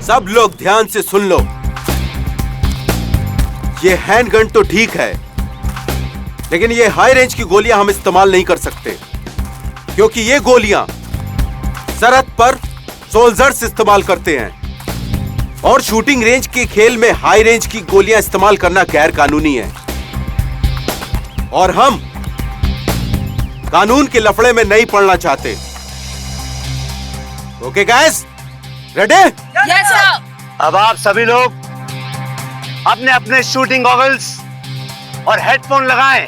सब लोग ध्यान से सुन लो। ये हैंडगन तो ठीक है, लेकिन ये हाई रेंज की गोलियां हम इस्तेमाल नहीं कर सकते, क्योंकि ये गोलियां सरहद पर सोल्जर्स इस्तेमाल करते हैं और शूटिंग रेंज के खेल में हाई रेंज की गोलियां इस्तेमाल करना गैर कानूनी है और हम कानून के लफड़े में नहीं पड़ना चाहते। Okay guys, ready? Yes sir. अब आप सभी लोग अपने अपने शूटिंग गॉगल्स और हेडफोन लगाएं।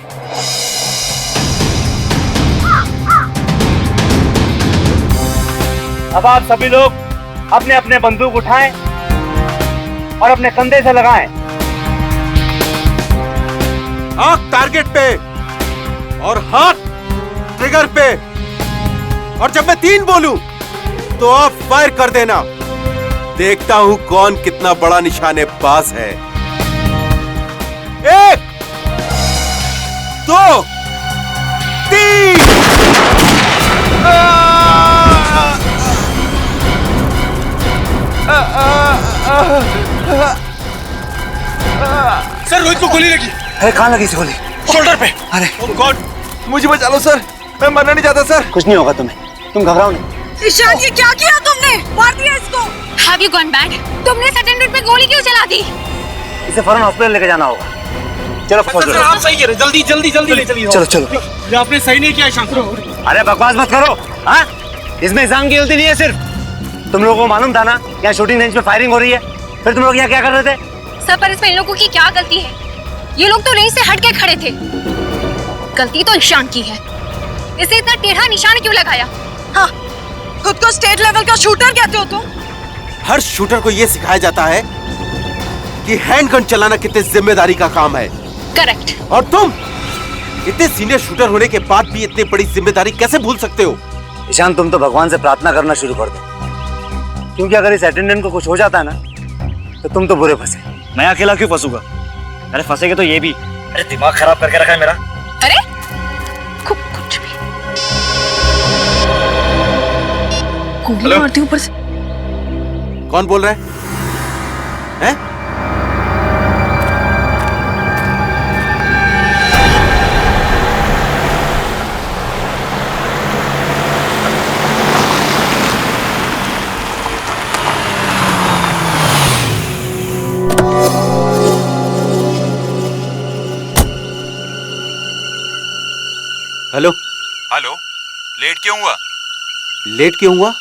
अब आप सभी लोग अपने अपने बंदूक उठाएं और अपने कंधे से लगाएं। आंख टारगेट पे और हाथ ट्रिगर पे, और जब मैं 3 बोलूं तो आप फायर कर देना। देखता हूं कौन कितना बड़ा निशानेबाज है। 1 2 3। सर रोहित को गोली लगी। अरे कहाँ लगी इस गोली? शोल्डर पे। अरे ओह गॉड, मुझे बचा लो सर, मैं मरना नहीं चाहता सर। कुछ नहीं होगा तुम्हें, तुम घबराओ नहीं। ईशान, ये क्या किया तुमने? मार दिया इसको। Have you gone mad? तुमने अटेंडेंट पे गोली क्यों चला दी? इसे फौरन हॉस्पिटल लेके जाना होगा। चलो सर आप सही कह रहे, जल्दी जल्दी जल्दी ले चलिए। चलो चलो। ये आपने सही नहीं किया ईशान। अरे बकवास मत करो। हाँ, इसमें ईशान की गलती नहीं है सिर्फ। तुम लोगों को मालूम था ना यहाँ शूटिंग रेंज में फायरिंग हो रही है, फिर तुम लोग यहाँ क्या कर रहे थे? सर पर इसमें इन लोगों की क्या गलती है? ये लोग तो रेंज से हट के खड़े थे। गलती तो ईशान की है। इसे इतना टेढ़ा निशान क्यों लगाया? हाँ, खुद को स्टेट लेवल का शूटर कहते हो तुम? हर शूटर को यह सिखाया जाता है कि हैंडगन चलाना कितनी जिम्मेदारी का काम है। करेक्ट। और तुम इतने सीनियर शूटर होने के बाद भी इतनी बड़ी जिम्मेदारी कैसे भूल सकते हो? ईशान, तुम तो भगवान से प्रार्थना करना शुरू कर दो, क्योंकि अगर इस अटेंडेंट को कुछ हो जाता है ना तो तुम तो बुरे फंसे। मैं अकेला क्यों फंसूंगा? अरे फंसेगे तो ये भी। अरे दिमाग खराब करके रखा है मेरा। अरे कुछ भी गोली मारती ऊपर से। कौन बोल रहा है? हैं? हेलो हेलो, लेट क्यों हुआ? लेट क्यों हुआ?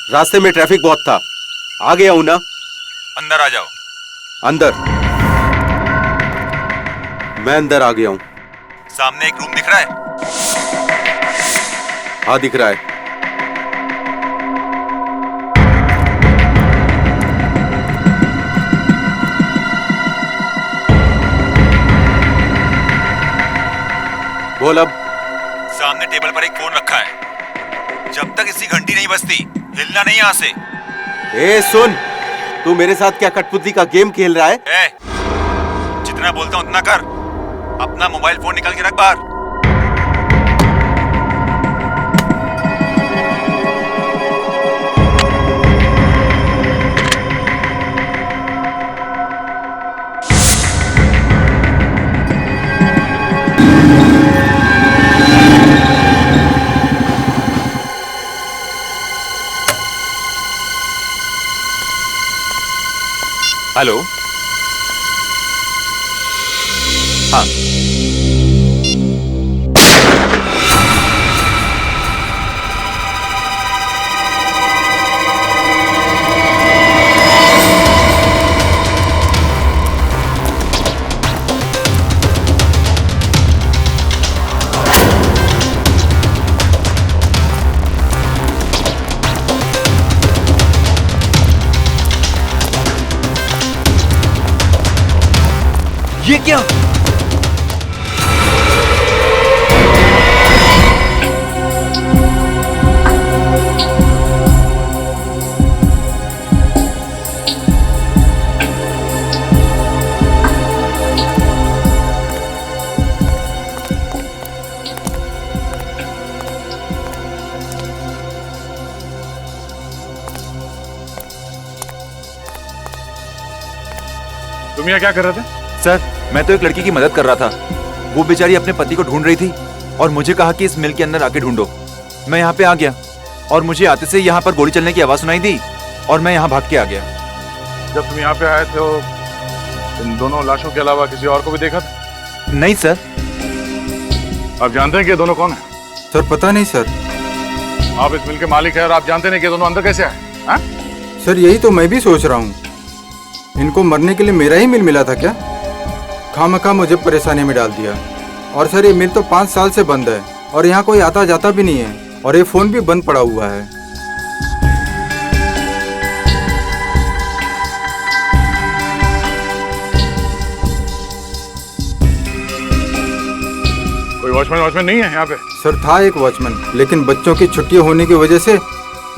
रास्ते में ट्रैफिक बहुत था, आ गया हूं ना। अंदर आ जाओ। अंदर? मैं अंदर आ गया हूं। सामने एक रूम दिख रहा है? हाँ दिख रहा है। बोल अब। सामने टेबल पर एक फोन रखा है। जब तक इसकी घंटी नहीं बजती हिलना नहीं यहाँ से। ए सुन, तू मेरे साथ क्या कठपुतली का गेम खेल रहा है? जितना बोलता हूँ उतना कर। अपना मोबाइल फोन निकाल के रख बाहर। हेलो। हाँ, ये क्या? तुम यहाँ क्या कर रहे थे? सर मैं तो एक लड़की की मदद कर रहा था। वो बेचारी अपने पति को ढूंढ रही थी और मुझे कहा कि इस मिल के अंदर आके ढूंढो। मैं यहाँ पे आ गया और मुझे आते से यहाँ पर गोली चलने की आवाज सुनाई दी और मैं यहाँ भाग के आ गया। जब तुम यहाँ पे आए थे इन दोनों लाशों के अलावा किसी और को भी देखा था? नहीं सर। आप जानते हैं कि ये दोनों कौन है? सर पता नहीं सर। आप इस मिल के मालिक हैं और आप जानते नहीं कि ये दोनों अंदर कैसे आए? हाँ? सर यही तो मैं भी सोच रहा हूँ, इनको मरने के लिए मेरा ही मिल मिला था क्या? खामखा मुझे परेशानी में डाल दिया। और सर ये मिल तो 5 साल से बंद है और यहाँ कोई आता जाता भी नहीं है और ये फोन भी बंद पड़ा हुआ है। कोई वॉचमैन नहीं है यहाँ पे? सर था एक वॉचमैन, लेकिन बच्चों की छुट्टी होने की वजह से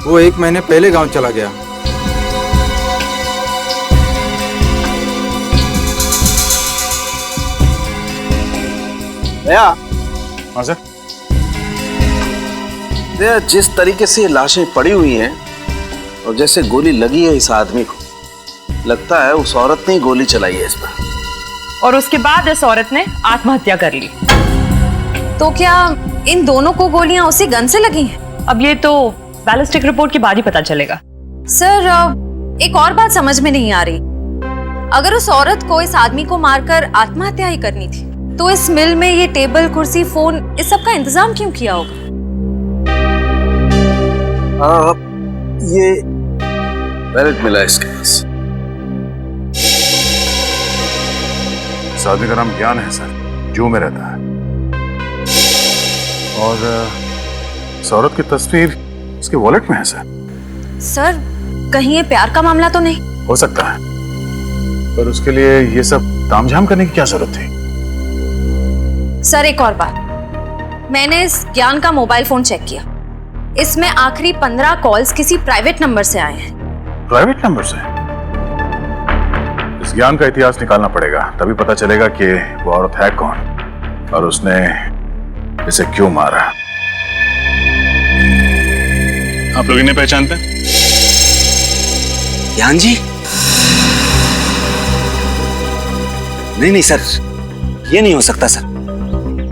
वो 1 महीने पहले गांव चला गया। हाँ सर। जिस तरीके से लाशें पड़ी हुई हैं और जैसे गोली लगी है इस आदमी को, लगता है उस औरत ने ही गोली चलाई है इस पर। और उसके बाद इस औरत ने आत्महत्या कर ली। तो क्या इन दोनों को गोलियां उसी गन से लगी हैं? अब ये तो बैलिस्टिक रिपोर्ट के बाद ही पता चलेगा। सर एक और बात समझ में नहीं आ रही। अगर उस औरत को इस आदमी को मारकर आत्महत्या ही करनी थी तो इस मिल में ये टेबल, कुर्सी, फोन, इस सब का इंतजाम क्यों किया होगा? ये बैलेट मिला इसके पास। इस आदमी का नाम ज्ञान है सर, जू में रहता है। और इस औरत की तस्वीर इसके वॉलेट में है सर। सर कहीं ये प्यार का मामला तो नहीं? हो सकता है, पर उसके लिए ये सब तामझाम करने की क्या जरूरत थी? सर एक और बात, मैंने इस ज्ञान का मोबाइल फोन चेक किया। इसमें आखिरी 15 कॉल्स किसी प्राइवेट नंबर से आए हैं। प्राइवेट नंबर से? इस ज्ञान का इतिहास निकालना पड़ेगा, तभी पता चलेगा कि वो औरत है कौन और उसने इसे क्यों मारा। आप लोग इन्हें पहचानते हैं? ज्ञान जी? नहीं सर, ये नहीं हो सकता सर।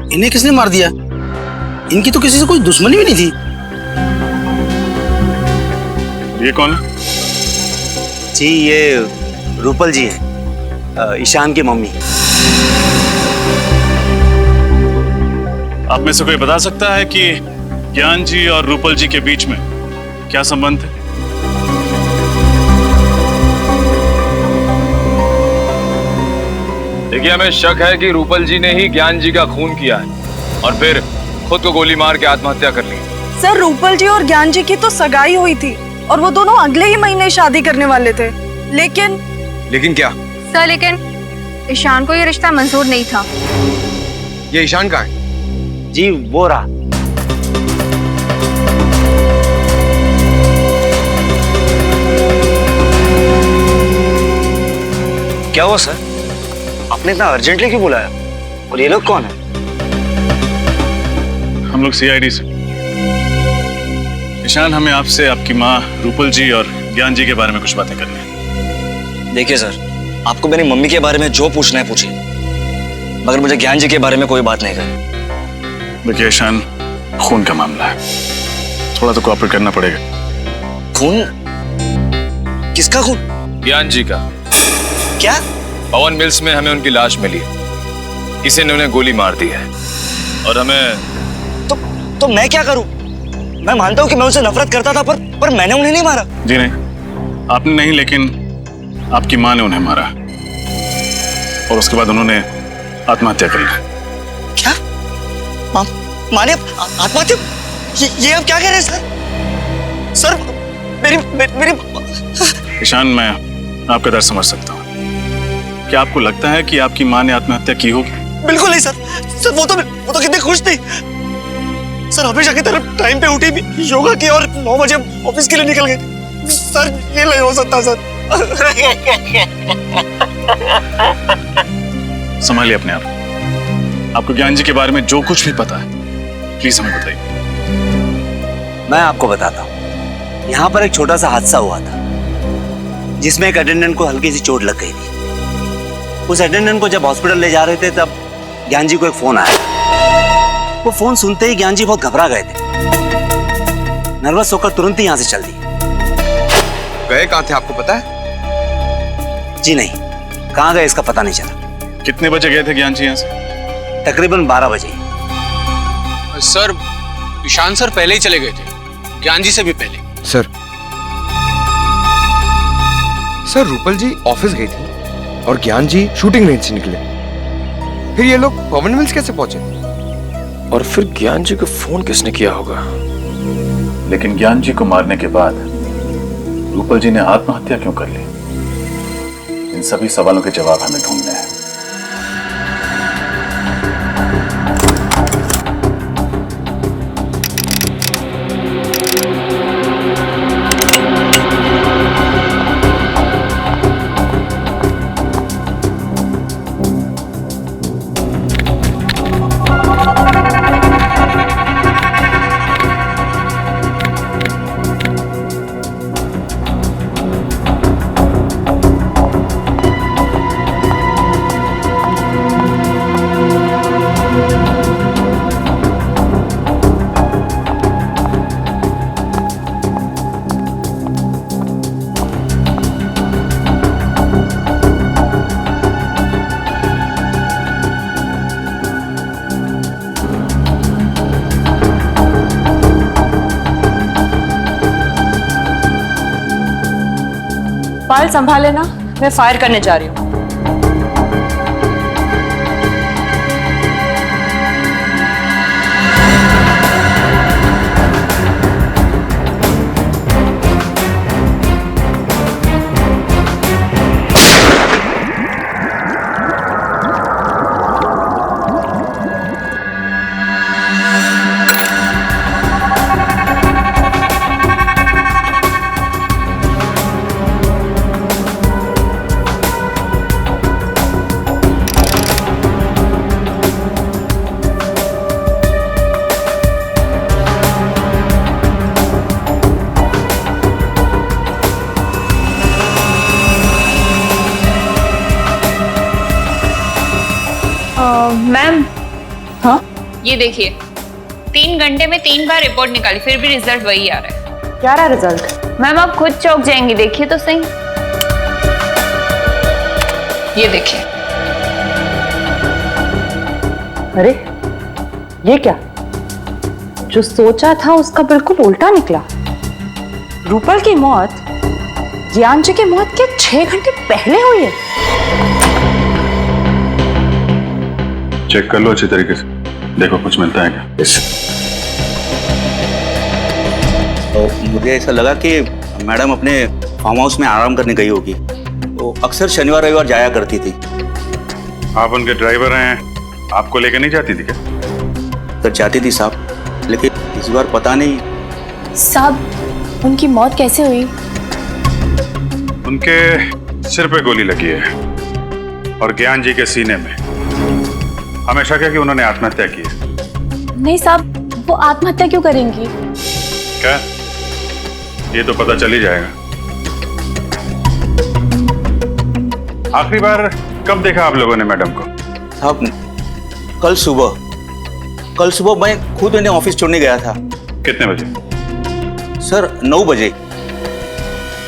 इन्हें किसने मार दिया? इनकी तो किसी से कोई दुश्मनी भी नहीं थी। ये कौन है? जी ये रूपल जी हैं, ईशान की मम्मी। आप में से कोई बता सकता है कि ज्ञान जी और रूपल जी के बीच में क्या संबंध है? देखिए, हमें शक है कि रूपल जी ने ही ज्ञान जी का खून किया है और फिर खुद को गोली मार के आत्महत्या कर ली। सर रूपल जी और ज्ञान जी की तो सगाई हुई थी और वो दोनों अगले ही महीने शादी करने वाले थे। लेकिन क्या? सर लेकिन ईशान को ये रिश्ता मंजूर नहीं था। ये ईशान कहाँ है? जी वो रहा। क्या हुआ सर? आपने इतना अर्जेंटली क्यों बुलाया? और ये लोग कौन है? हम लोग सीआईडी से। ईशान, हमें आपसे आपकी माँ रूपल जी और ज्ञान जी के बारे में कुछ बातें करनी है। देखिए सर, आपको मेरी मम्मी के बारे में जो पूछना है पूछिए, मगर मुझे ज्ञान जी के बारे में कोई बात नहीं करनी। देखिए ईशान, खून का मामला है, थोड़ा तो कोऑपरेट करना पड़ेगा। खून? किसका खून? ज्ञान जी का। क्या? पवन मिल्स में हमें उनकी लाश मिली, किसी ने उन्हें गोली मार दी है और हमें तो मैं क्या करूं? मैं मानता हूं कि मैं उनसे नफरत करता था, पर मैंने उन्हें नहीं मारा। जी नहीं, आपने नहीं, लेकिन आपकी माँ ने उन्हें मारा और उसके बाद उन्होंने आत्महत्या कर ली। क्या? माँ ने आत्महत्या? ये आप क्या कह रहे हैं सर? मेरी ईशान, मैं आपका दर्द समझ सकता हूँ। क्या आपको लगता है कि आपकी माँ ने आत्महत्या की होगी? बिल्कुल नहीं सर। सर वो तो कितनी खुश थी सर, हमेशा की तरह टाइम पे उठी भी, योगा की और 9 बजे ऑफिस के लिए निकल गई। सर ये नहीं हो सकता सर। संभालिए अपने आप। आपको ज्ञान जी के बारे में जो कुछ भी पता है प्लीज हमें बताइए। मैं आपको बताता हूँ। यहाँ पर एक छोटा सा हादसा हुआ था जिसमें एक अटेंडेंट को हल्की सी चोट लग गई थी। उस अटेंडेंट को जब हॉस्पिटल ले जा रहे थे तब ज्ञान जी को एक फोन आया। वो फोन सुनते ही ज्ञान जी बहुत घबरा गए थे, नर्वस होकर तुरंत ही यहाँ से चल दिए। गए कहाँ थे आपको पता है? जी नहीं, कहाँ गए इसका पता नहीं चला। कितने बजे गए थे ज्ञान जी यहाँ से? तकरीबन 12 बजे। सर ईशान सर पहले ही चले गए थे, ज्ञान जी से भी पहले। सर रूपल जी ऑफिस गई थी और ज्ञान जी शूटिंग रेंज से निकले। फिर ये लोग पवन मिल्स कैसे पहुंचे? और फिर ज्ञान जी को फोन किसने किया होगा? लेकिन ज्ञान जी को मारने के बाद रूपल जी ने आत्महत्या क्यों कर ली? इन सभी सवालों के जवाब हमें ढूंढने हैं। पायल संभाले ना, मैं फायर करने जा रही हूँ। मैम, हाँ ये देखिए 3 घंटे में 3 बार रिपोर्ट निकाली, फिर भी रिजल्ट वही आ रहा है। क्या रहा रिजल्ट? मैम आप खुद चौंक जाएंगी, देखिए तो सही। ये देखिए। अरे ये क्या? जो सोचा था उसका बिल्कुल उल्टा निकला। रूपल की मौत ज्ञान जी की मौत के 6 घंटे पहले हुई है। चेक कर लो अच्छी तरीके से, देखो कुछ मिलता है क्या। तो मुझे ऐसा लगा कि मैडम अपने फार्म हाउस में आराम करने गई होगी। वो अक्सर शनिवार रविवार जाया करती थी। आप उनके ड्राइवर हैं, आपको लेकर नहीं जाती थी क्या? तो जाती थी साहब, लेकिन इस बार पता नहीं। साहब उनकी मौत कैसे हुई? उनके सिर पे गोली लगी है और ज्ञान जी के सीने में। हमेशा क्या कि उन्होंने आत्महत्या की है। नहीं साहब, वो आत्महत्या क्यों करेंगी? क्या? ये तो पता चल ही जाएगा। आखिरी बार कब देखा आप लोगों ने मैडम को? साहब कल सुबह मैं खुद इन्हें ऑफिस छोड़ने गया था। कितने बजे? सर 9 बजे।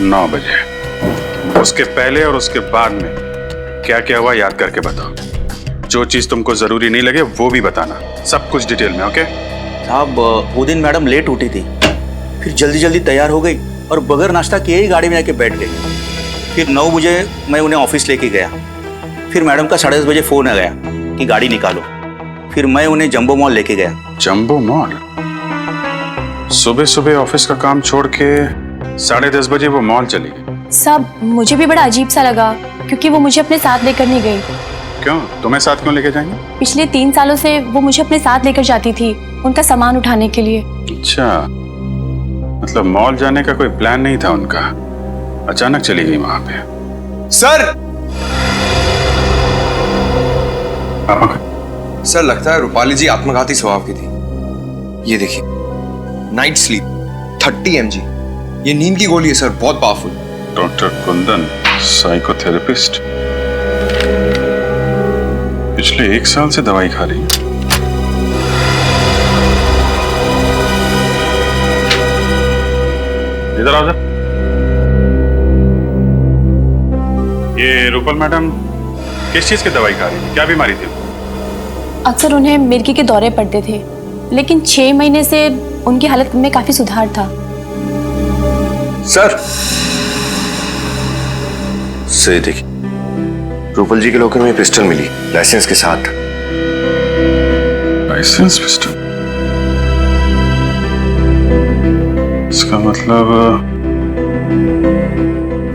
9 बजे। उसके पहले और उसके बाद में क्या क्या हुआ याद करके बताओ। जो चीज तुमको जरूरी नहीं लगे वो भी बताना, सब कुछ डिटेल में। ओके साहब, वो दिन मैडम लेट उठी थी, फिर जल्दी जल्दी तैयार हो गई और बगैर नाश्ता किए ही गाड़ी में आके बैठ गई। फिर 9 बजे मैं उन्हें ऑफिस लेके गया। फिर मैडम का 10:30 बजे फोन आ गया कि गाड़ी निकालो। फिर मैं उन्हें जंबो मॉल लेके गया। Jumbo mall? सुबह सुबह ऑफिस का काम छोड़ के 10:30 बजे वो मॉल चली गई? साहब मुझे भी बड़ा अजीब सा लगा, क्योंकि वो मुझे अपने साथ लेकर नहीं गई। क्यों? तुम्हें साथ क्यों लेके जाएंगे? पिछले 3 सालों से वो मुझे अपने साथ लेकर जाती थी, उनका सामान उठाने के लिए। अच्छा, मतलब मॉल जाने का कोई प्लान नहीं था उनका, अचानक चली गई वहां पे। सर सर लगता है रूपाली जी आत्मघाती स्वभाव की थी। ये देखिए, नाइट स्लीप 30 mg। ये नींद की गोली है सर, बहुत पावरफुल। Doctor Kundan, psychotherapist. पिछले 1 साल से दवाई खा रही है। इधर आओ सर। ये रूपल मैडम किस चीज की दवाई खा रही थी? क्या बीमारी थी? अक्सर उन्हें मिर्गी के दौरे पड़ते थे, लेकिन 6 महीने से उनकी हालत में काफी सुधार था। सर से देखिए, रूपल जी के लॉकर में पिस्टल मिली, लाइसेंस के साथ। License pistol? इसका मतलब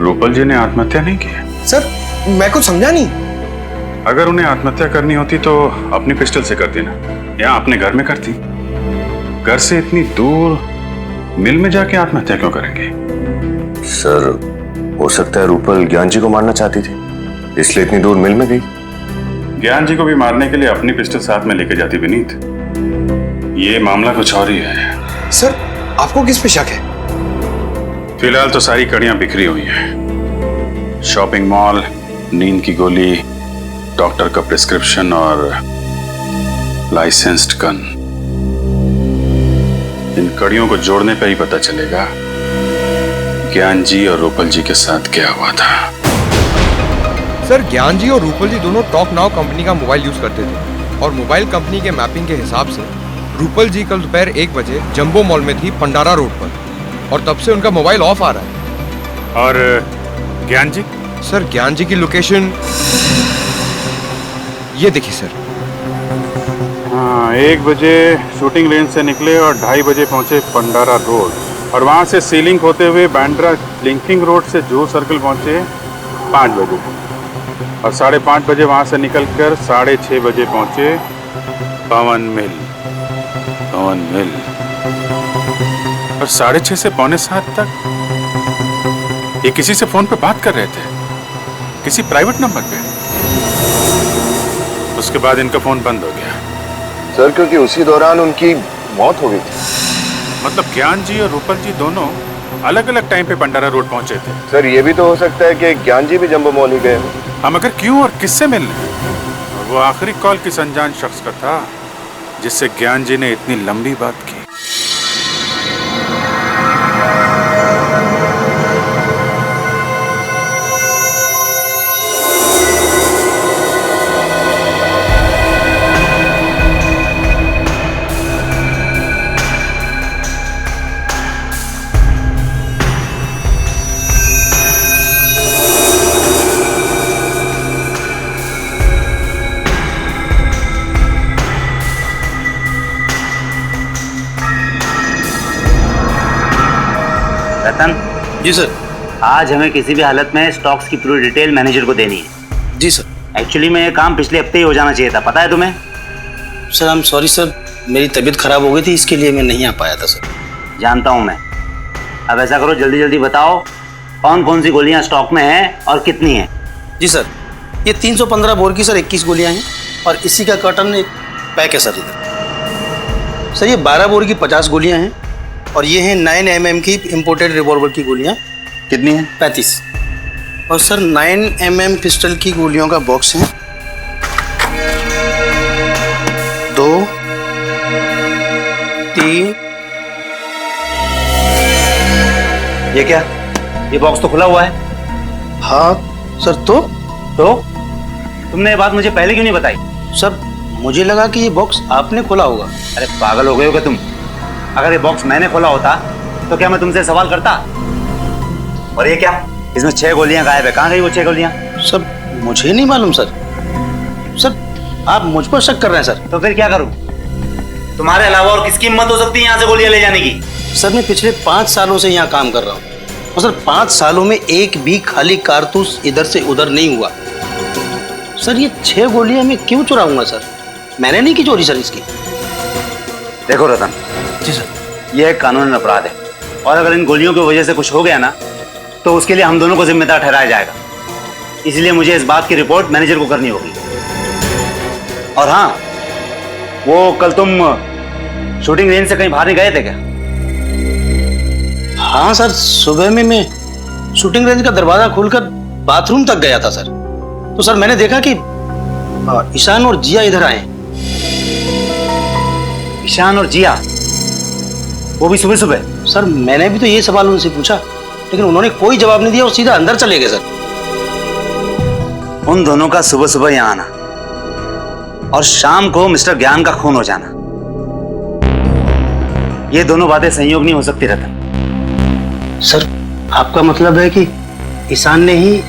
रूपल जी ने आत्महत्या नहीं की है? सर मैं कुछ समझा नहीं। अगर उन्हें आत्महत्या करनी होती तो अपनी पिस्टल से करती ना, या अपने घर में करती। घर से इतनी दूर मिल में जाके आत्महत्या क्यों करेंगे? सर हो सकता है रूपल ज्ञान जी को मारना चाहती थी, इसलिए इतनी दूर मिल में गई। ज्ञान जी को भी मारने के लिए अपनी पिस्टल साथ में लेके जाती विनीत। ये मामला कुछ और ही है। सर आपको किस पे शक है? फिलहाल तो सारी कड़ियां बिखरी हुई हैं। शॉपिंग मॉल, नींद की गोली, डॉक्टर का प्रिस्क्रिप्शन और लाइसेंस्ड गन। इन कड़ियों को जोड़ने पे ही पता चलेगा ज्ञान जी और रूपल जी के साथ क्या हुआ था। सर ज्ञान जी और रूपल जी दोनों टॉक नाउ कंपनी का मोबाइल यूज करते थे और मोबाइल कंपनी के मैपिंग के हिसाब से रूपल जी कल दोपहर 1 बजे जंबो मॉल में थी पंडारा रोड पर, और तब से उनका मोबाइल ऑफ आ रहा है। और ज्ञान जी? सर ज्ञान जी की लोकेशन ये देखिए सर। हाँ, 1 बजे शूटिंग रेंज से निकले और 2:30 बजे पहुंचे पंडारा रोड, और वहां से सीलिंग होते हुए बैंड्रा लिंकिंग रोड से जूहू सर्कल पहुंचे 5 बजे, और 5:30 बजे वहां से निकलकर 6:30 बजे पहुंचे पवन मिल। और 6:30 से 6:45 तक ये किसी से फोन पे बात कर रहे थे, किसी प्राइवेट नंबर पे। उसके बाद इनका फोन बंद हो गया। सर क्योंकि उसी दौरान उनकी मौत हो गई थी। मतलब ज्ञान जी और रूपल जी दोनों अलग अलग टाइम पे पंडारा रोड पहुंचे थे। सर ये भी तो हो सकता है कि ज्ञान जी भी जंबो मॉल ही गए। हम अगर क्यों और किससे मिलने? और वो आखिरी कॉल किस अनजान शख्स का था जिससे ज्ञान जी ने इतनी लंबी बात की? रतन जी सर। आज हमें किसी भी हालत में स्टॉक्स की पूरी डिटेल मैनेजर को देनी है। जी सर। एक्चुअली में ये काम पिछले हफ्ते ही हो जाना चाहिए था, पता है तुम्हें? Sir I am sorry sir, मेरी तबीयत खराब हो गई थी, इसके लिए मैं नहीं आ पाया था सर। जानता हूँ मैं। अब ऐसा करो, जल्दी जल्दी बताओ कौन कौन सी गोलियाँ स्टॉक में हैं और कितनी हैं। जी सर, ये 315 बोर की सर 21 गोलियाँ हैं, और इसी का कर्टन एक पैक है सर इधर। सर ये 12 बोर की 50 गोलियाँ हैं, और ये हैं 9 mm की इम्पोर्टेड रिवॉल्वर की गोलियाँ। कितनी हैं? 35। और सर 9 mm पिस्टल की गोलियों का बॉक्स है 2 3। ये क्या? ये बॉक्स तो खुला हुआ है। हाँ सर। तो तुमने ये बात मुझे पहले क्यों नहीं बताई? सर मुझे लगा कि ये बॉक्स आपने खोला होगा। अरे पागल हो गए हो क्या तुम? अगर ये बॉक्स मैंने खोला होता तो क्या मैं तुमसे सवाल करता? और ये क्या? इसमें 6 गोलियां गायब है, कहाँ गई वो 6 गोलियां? सर मुझे नहीं मालूम सर। सर आप मुझ पर शक कर रहे हैं सर। तो फिर क्या करूं? तुम्हारे अलावा और किसकी हिम्मत हो सकती है यहाँ से गोलियां ले जाने की? सर मैं पिछले 5 सालों से यहाँ काम कर रहा हूँ, और सर 5 सालों में एक भी खाली कारतूस इधर से उधर नहीं हुआ। सर ये 6 गोलियां मैं क्यों चुराऊंगा सर? मैंने नहीं की चोरी सर इसकी। देखो रतन जी सर, यह एक कानूनी अपराध है, और अगर इन गोलियों की वजह से कुछ हो गया ना तो उसके लिए हम दोनों को जिम्मेदार ठहराया जाएगा। इसलिए मुझे इस बात की रिपोर्ट मैनेजर को करनी होगी। और हाँ, वो कल तुम शूटिंग रेंज से कहीं बाहर नहीं गए थे क्या? हाँ सर, सुबह में मैं शूटिंग रेंज का दरवाजा खोलकर बाथरूम तक गया था सर। तो सर मैंने देखा कि ईशान और जिया इधर आए। ईशान और जिया, वो भी सुबह सुबह? सर मैंने भी तो ये सवाल उनसे पूछा, लेकिन उन्होंने कोई जवाब नहीं दिया और सीधा अंदर चले गए सर। उन दोनों का सुबह सुबह यहाँ आना और शाम को मिस्टर ज्ञान का खून हो जाना, ये दोनों बातें संयोग नहीं हो सकती रतन। सर आपका मतलब है कि ईशान ने ही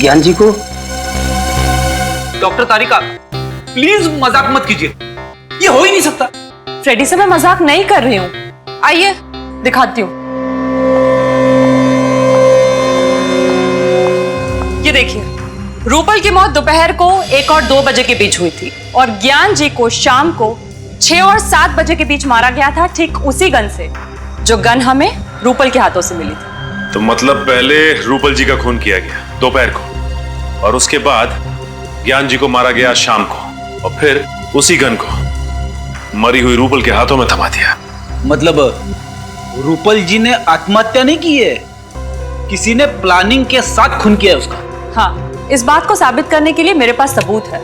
ज्ञान जी को? डॉक्टर तारिका प्लीज मजाक मत कीजिए, ये हो ही नहीं सकता। फ्रेडी से मैं मजाक नहीं कर रही हूँ, आइए दिखाती हूँ। ये देखिए, रूपल की मौत दोपहर को 1 और 2 बजे के बीच हुई थी और ज्ञान जी को शाम को 6 और 7 बजे के बीच मारा गया था, ठीक उसी गन से जो गन हमें रूपल के हाथों से मिली थी। तो मतलब पहले रूपल जी का खून किया गया दोपहर को, और उसके बाद ज्ञान जी को मारा गया शाम को, और फिर उसी गन को मरी हुई रूपल के हाथों में थमा दिया। मतलब रूपल जी ने आत्महत्या नहीं की है, किसी ने प्लानिंग के साथ खून किया है उसका। हाँ, इस बात को साबित करने के लिए मेरे पास सबूत है।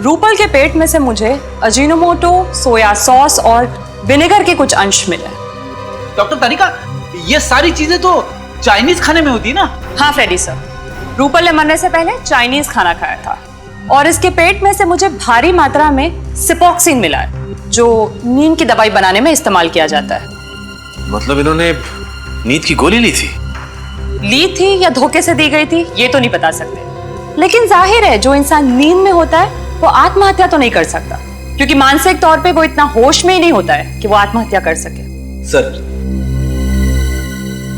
रूपल के पेट में से मुझे अजीनोमोटो, सोया सॉस और विनेगर के कुछ अंश मिले। डॉक्टर तारिका, ये सारी चीजें तो चाइनीज खाने में होती है ना? हाँ फ्रेडी सर, रूपल ने मरने से पहले चाइनीज खाना खाया था और इसके पेट में से मुझे भारी मात्रा में सिपोक्सिन मिला है, जो नींद की दवाई बनाने में इस्तेमाल किया जाता है। मतलब इन्होंने नींद की गोली ली थी या धोखे से दी गई थी ये तो नहीं बता सकते, लेकिन जाहिर है जो इंसान नींद में होता है वो आत्महत्या तो नहीं कर सकता, क्योंकि मानसिक तौर पे वो इतना होश में ही नहीं होता है कि वो आत्महत्या कर सके। सर,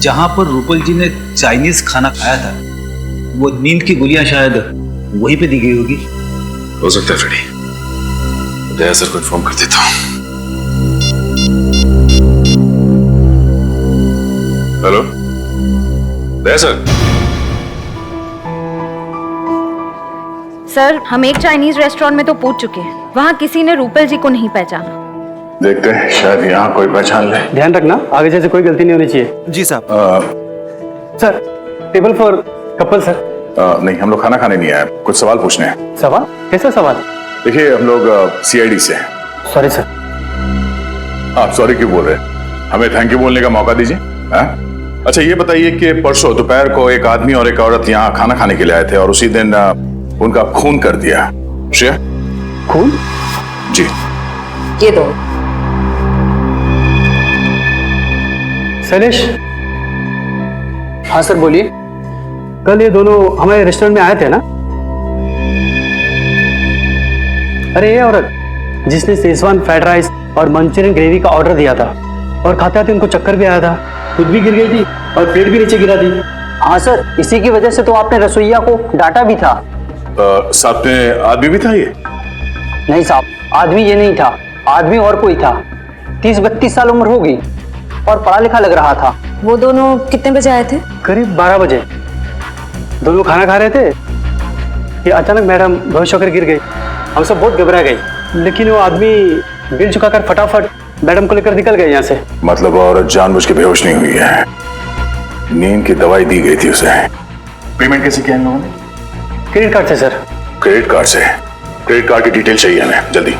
जहां पर रूपल जी ने चाइनीज खाना खाया था, वो नींद की गोलियां शायद वहीं पे दी गई होगी। हो सकता है फ्रेडी, दया सर को इन्फॉर्म कर देता हूँ। हेलो दया सर। सर, हम एक चाइनीज रेस्टोरेंट में तो पूछ चुके हैं, वहाँ किसी ने रूपल जी को नहीं पहचाना। देखते हैं शायद यहाँ कोई पहचान ले। ध्यान रखना आगे जैसे कोई गलती नहीं होनी चाहिए। जी साहब। Sir table for couple sir. नहीं, हम लोग खाना खाने नहीं आए, कुछ सवाल पूछने हैं। सवाल? कैसा सवाल? देखिए हम लोग सीआईडी से हैं। Sorry sir. आप सॉरी क्यों बोल रहे हैं? हमें थैंक यू बोलने का मौका दीजिए। अच्छा ये बताइए कि परसों दोपहर को एक आदमी और एक औरत यहाँ खाना खाने के लिए आए थे और उसी दिन उनका खून कर दिया। श्रेया? खून? जी। ये दो। शैलेश? हाँ सर बोलिए। कल ये दोनों हमारे रेस्टोरेंट में आए थे ना? अरे ये औरत जिसने शेजवान फ्राइड राइस और मंचूरियन ग्रेवी का ऑर्डर दिया था और खाते खाते उनको चक्कर भी आया था, खुद भी गिर गई थी और पेट भी नीचे गिरा थी। हाँ सर, इसी की वजह से तो आपने रसोइया को डांटा भी था। साथ में आदमी भी था ये? नहीं साहब, आदमी ये नहीं था, आदमी और कोई था। 30-32 साल उम्र होगी और पढ़ा लिखा लग रहा था। वो दोनों कितने बजे आए थे? करीब 12 बजे। दोनों खाना खा रहे थे कि अचानक मैडम बेहोश होकर गिर गई। हम सब बहुत घबरा गए, लेकिन वो आदमी बिल चुकाकर फटाफट मैडम को लेकर निकल गए यहाँ से। मतलब औरत जानबूझ के बेहोश नहीं हुई है, नींद की दवाई दी गई थी उसे। पेमेंट कैसे किया इन लोगों ने? क्रेडिट कार्ड से सर। क्रेडिट कार्ड से? क्रेडिट कार्ड की डिटेल चाहिए हमें जल्दी।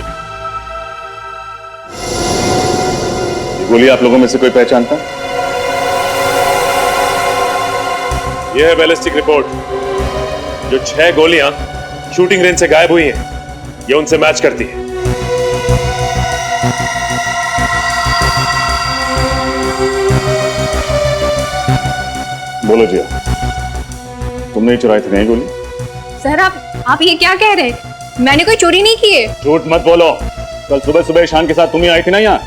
गोली आप लोगों में से कोई पहचानता? यह है बैलिस्टिक रिपोर्ट। जो 6 गोलियां शूटिंग रेंज से गायब हुई हैं, ये उनसे मैच करती है। बोलो जी, तुमने ही चुराई थी नहीं गोली? सर आप ये क्या कह रहे हैं? मैंने कोई चोरी नहीं की है। झूठ मत बोलो, कल सुबह सुबह ईशान के साथ तुम ही आई थी ना यहाँ?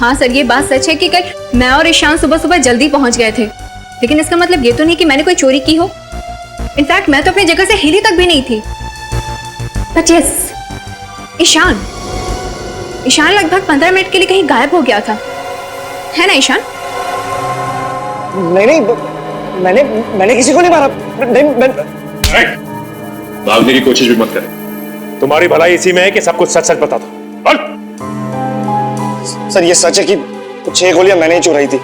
हाँ सर, ये बात सच है कि कल मैं और ईशान सुबह सुबह जल्दी पहुंच गए थे, लेकिन इसका मतलब ये तो नहीं कि मैंने कोई चोरी की हो। इनफैक्ट मैं तो अपनी जगह से हिली तक भी नहीं थी। बट यस, ईशान लगभग 15 मिनट के लिए कहीं गायब हो गया था, है ना ईशान? नहीं, मैंने किसी को नहीं मारा। भागने की कोशिश भी मत करें, तुम्हारी भलाई इसी में है कि सब कुछ सच सच बता दो। सर ये सच है कि 6 गोलियां मैंने ही चुराई थी,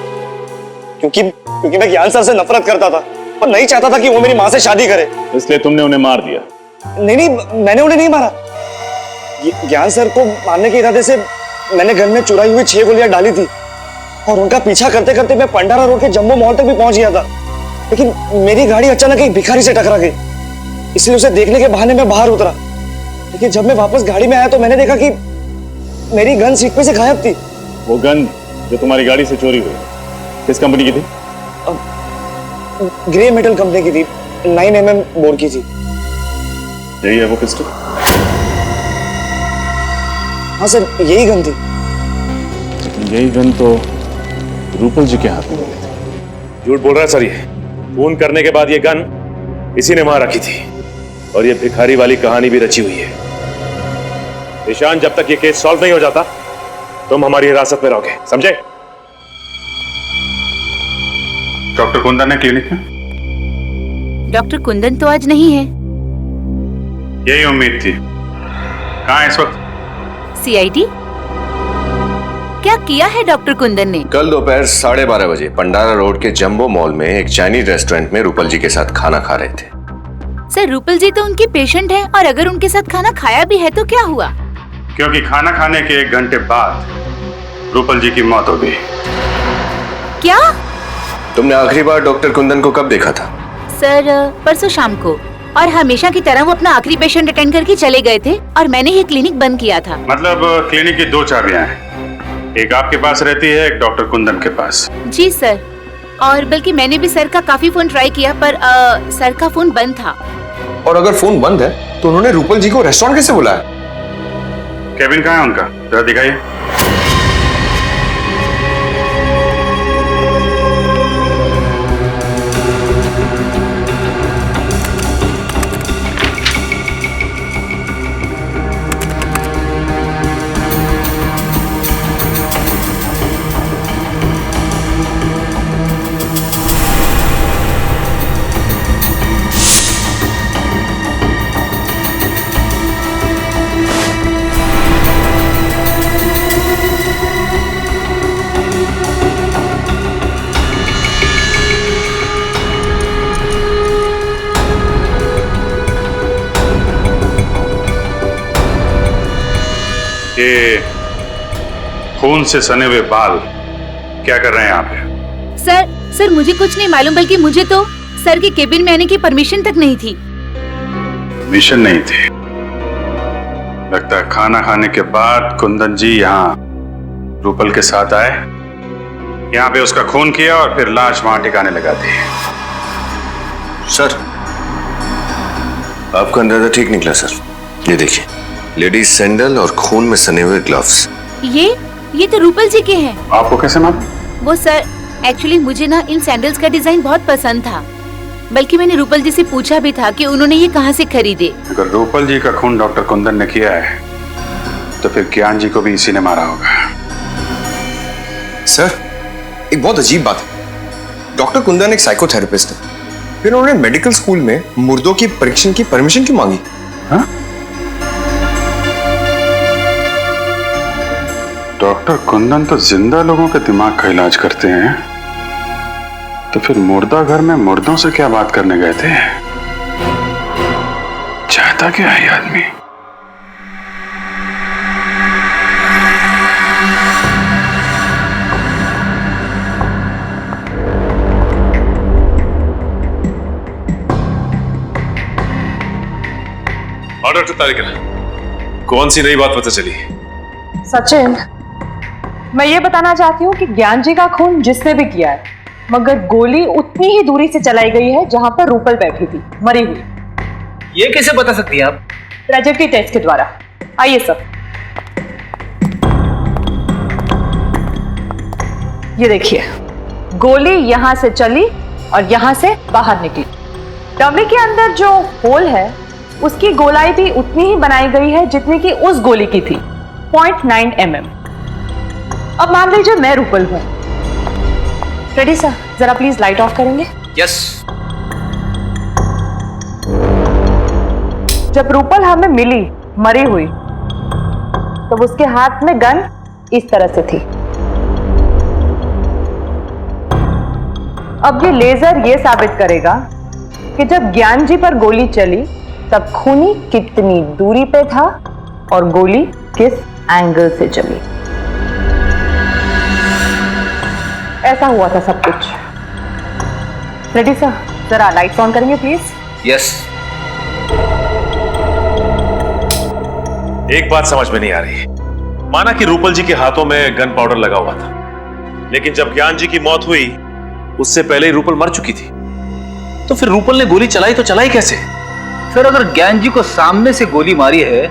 क्योंकि मैं ज्ञान सर से नफरत करता था और नहीं चाहता था कि वो मेरी माँ से शादी करे। इसलिए तुमने उन्हें मार दिया? नहीं, मैंने उन्हें नहीं मारा। ज्ञान सर को मारने के इरादे से मैंने गन में चुराई हुई 6 गोलियां डाली थी और उनका पीछा करते करते मैं पंडारा रोड के जंबो मॉल तक भी पहुंच गया था। लेकिन मेरी गाड़ी अचानक एक भिखारी से टकरा गई, इसलिए उसे देखने के बहाने मैं बाहर उतरा। लेकिन जब मैं वापस गाड़ी में आया तो मैंने देखा कि मेरी गन सीट पे से गायब थी। वो गन जो तुम्हारी गाड़ी से चोरी हुई किस कंपनी की थी? ग्रे मेटल कंपनी की थी, 9mm बोर की थी। यही है वो पिस्टल? हाँ सर, यही गन थी। यही गन तो रूपल जी के हाथ में मिली थी। झूठ बोल रहा है सर ये। खून करने के बाद ये गन इसी ने वहां रखी थी और ये भिखारी वाली कहानी भी रची हुई है। ईशान, जब तक ये केस सॉल्व नहीं हो जाता तुम हमारी हिरासत में रहोगे, समझे? डॉक्टर कुंदन है क्लिनिक में? डॉक्टर कुंदन तो आज नहीं है। यही उम्मीद थी। कहाँ है इस वक्त? सीआईडी? क्या किया है डॉक्टर कुंदन ने? कल दोपहर 12:30 बजे पंडारा रोड के जंबो मॉल में एक चाइनीज रेस्टोरेंट में रूपल जी के साथ खाना खा रहे थे। सर, रूपल जी तो उनकी पेशेंट है और अगर उनके साथ खाना खाया भी है तो क्या हुआ? क्योंकि खाना खाने के 1 घंटे बाद रूपल जी की मौत हो गई। क्या? तुमने आखिरी बार डॉक्टर कुंदन को कब देखा था? सर, परसों शाम को, और हमेशा की तरह वो अपना आखिरी पेशेंट अटेंड करके चले गए थे और मैंने ही क्लिनिक बंद किया था। मतलब क्लिनिक की 2 चाबियां हैं, एक आपके पास रहती है, एक डॉक्टर कुंदन के पास। जी सर, और बल्कि मैंने भी सर का काफी फोन ट्राई किया पर सर का फोन बंद था। और अगर फोन बंद है तो उन्होंने रूपल जी को रेस्टोरेंट कैसे बुलाया? केबिन कहाँ है उनका, जरा दिखाइए। ये खून से सने हुए बाल क्या कर रहे हैं यहाँ पे? सर मुझे कुछ नहीं मालूम, बल्कि मुझे तो सर के केबिन में आने की परमिशन तक नहीं थी। परमिशन नहीं थी? लगता है खाना खाने के बाद कुंदन जी यहाँ रूपल के साथ आए, यहाँ पे उसका खून किया और फिर लाश वहां ठिकाने लगा दी। सर, आपका अंदाजा ठीक निकला सर। ये देखिए, लेडीज सैंडल और खून में सने हुए ग्लव्स। ये तो रूपल जी के हैं। आपको कैसे मालूम? वो सर, एक्चुअली मुझे ना इन सैंडल्स का डिजाइन बहुत पसंद था, बल्कि मैंने रूपल जी से पूछा भी था कि उन्होंने ये कहाँ से खरीदे। अगर रूपल जी का खून डॉक्टर कुंदन ने किया है तो फिर ज्ञान जी को भी इसी ने मारा होगा। सर, एक बहुत अजीब बात है। डॉक्टर कुंदन एक साइकोथेरेपिस्ट है, फिर उन्होंने मेडिकल स्कूल में मुर्दों की परीक्षण की परमिशन क्यों मांगी? हाँ? डॉक्टर कुंदन तो जिंदा लोगों के दिमाग का इलाज करते हैं, तो फिर मुर्दा घर में मुर्दों से क्या बात करने गए थे? चाहता क्या है आदमी? डॉक्टर तारिका, कौन सी नई बात पता चली? सचिन, मैं ये बताना चाहती हूँ कि ज्ञान जी का खून जिसने भी किया है, मगर गोली उतनी ही दूरी से चलाई गई है जहां पर रूपल बैठी थी मरी हुई। ये कैसे बता सकती हैं आप? ट्रेजेक्टरी टेस्ट के द्वारा। आइए सर, ये देखिए, गोली यहां से चली और यहां से बाहर निकली। डमी के अंदर जो होल है उसकी गोलाई भी उतनी ही बनाई गई है जितनी कि उस गोली की थी, 0.9 mm। अब मान लीजिए मैं रूपल हूं। रेडी सर, जरा प्लीज लाइट ऑफ करेंगे? यस। जब रूपल हमें मिली मरी हुई तब उसके हाथ में गन इस तरह से थी। अब ये लेजर ये साबित करेगा कि जब ज्ञान जी पर गोली चली तब खूनी कितनी दूरी पे था और गोली किस एंगल से चली। ऐसा हुआ था सब कुछ। रेडी सर, जरा लाइट्स ऑन करेंगे प्लीज। यस। एक बात समझ में नहीं आ रही। माना कि रूपल जी के हाथों में गन पाउडर लगा हुआ था, लेकिन जब ज्ञान जी की मौत हुई उससे पहले ही रूपल मर चुकी थी। तो फिर रूपल ने गोली चलाई तो चलाई कैसे? सर अगर ज्ञान जी को सामने से गोली मारी है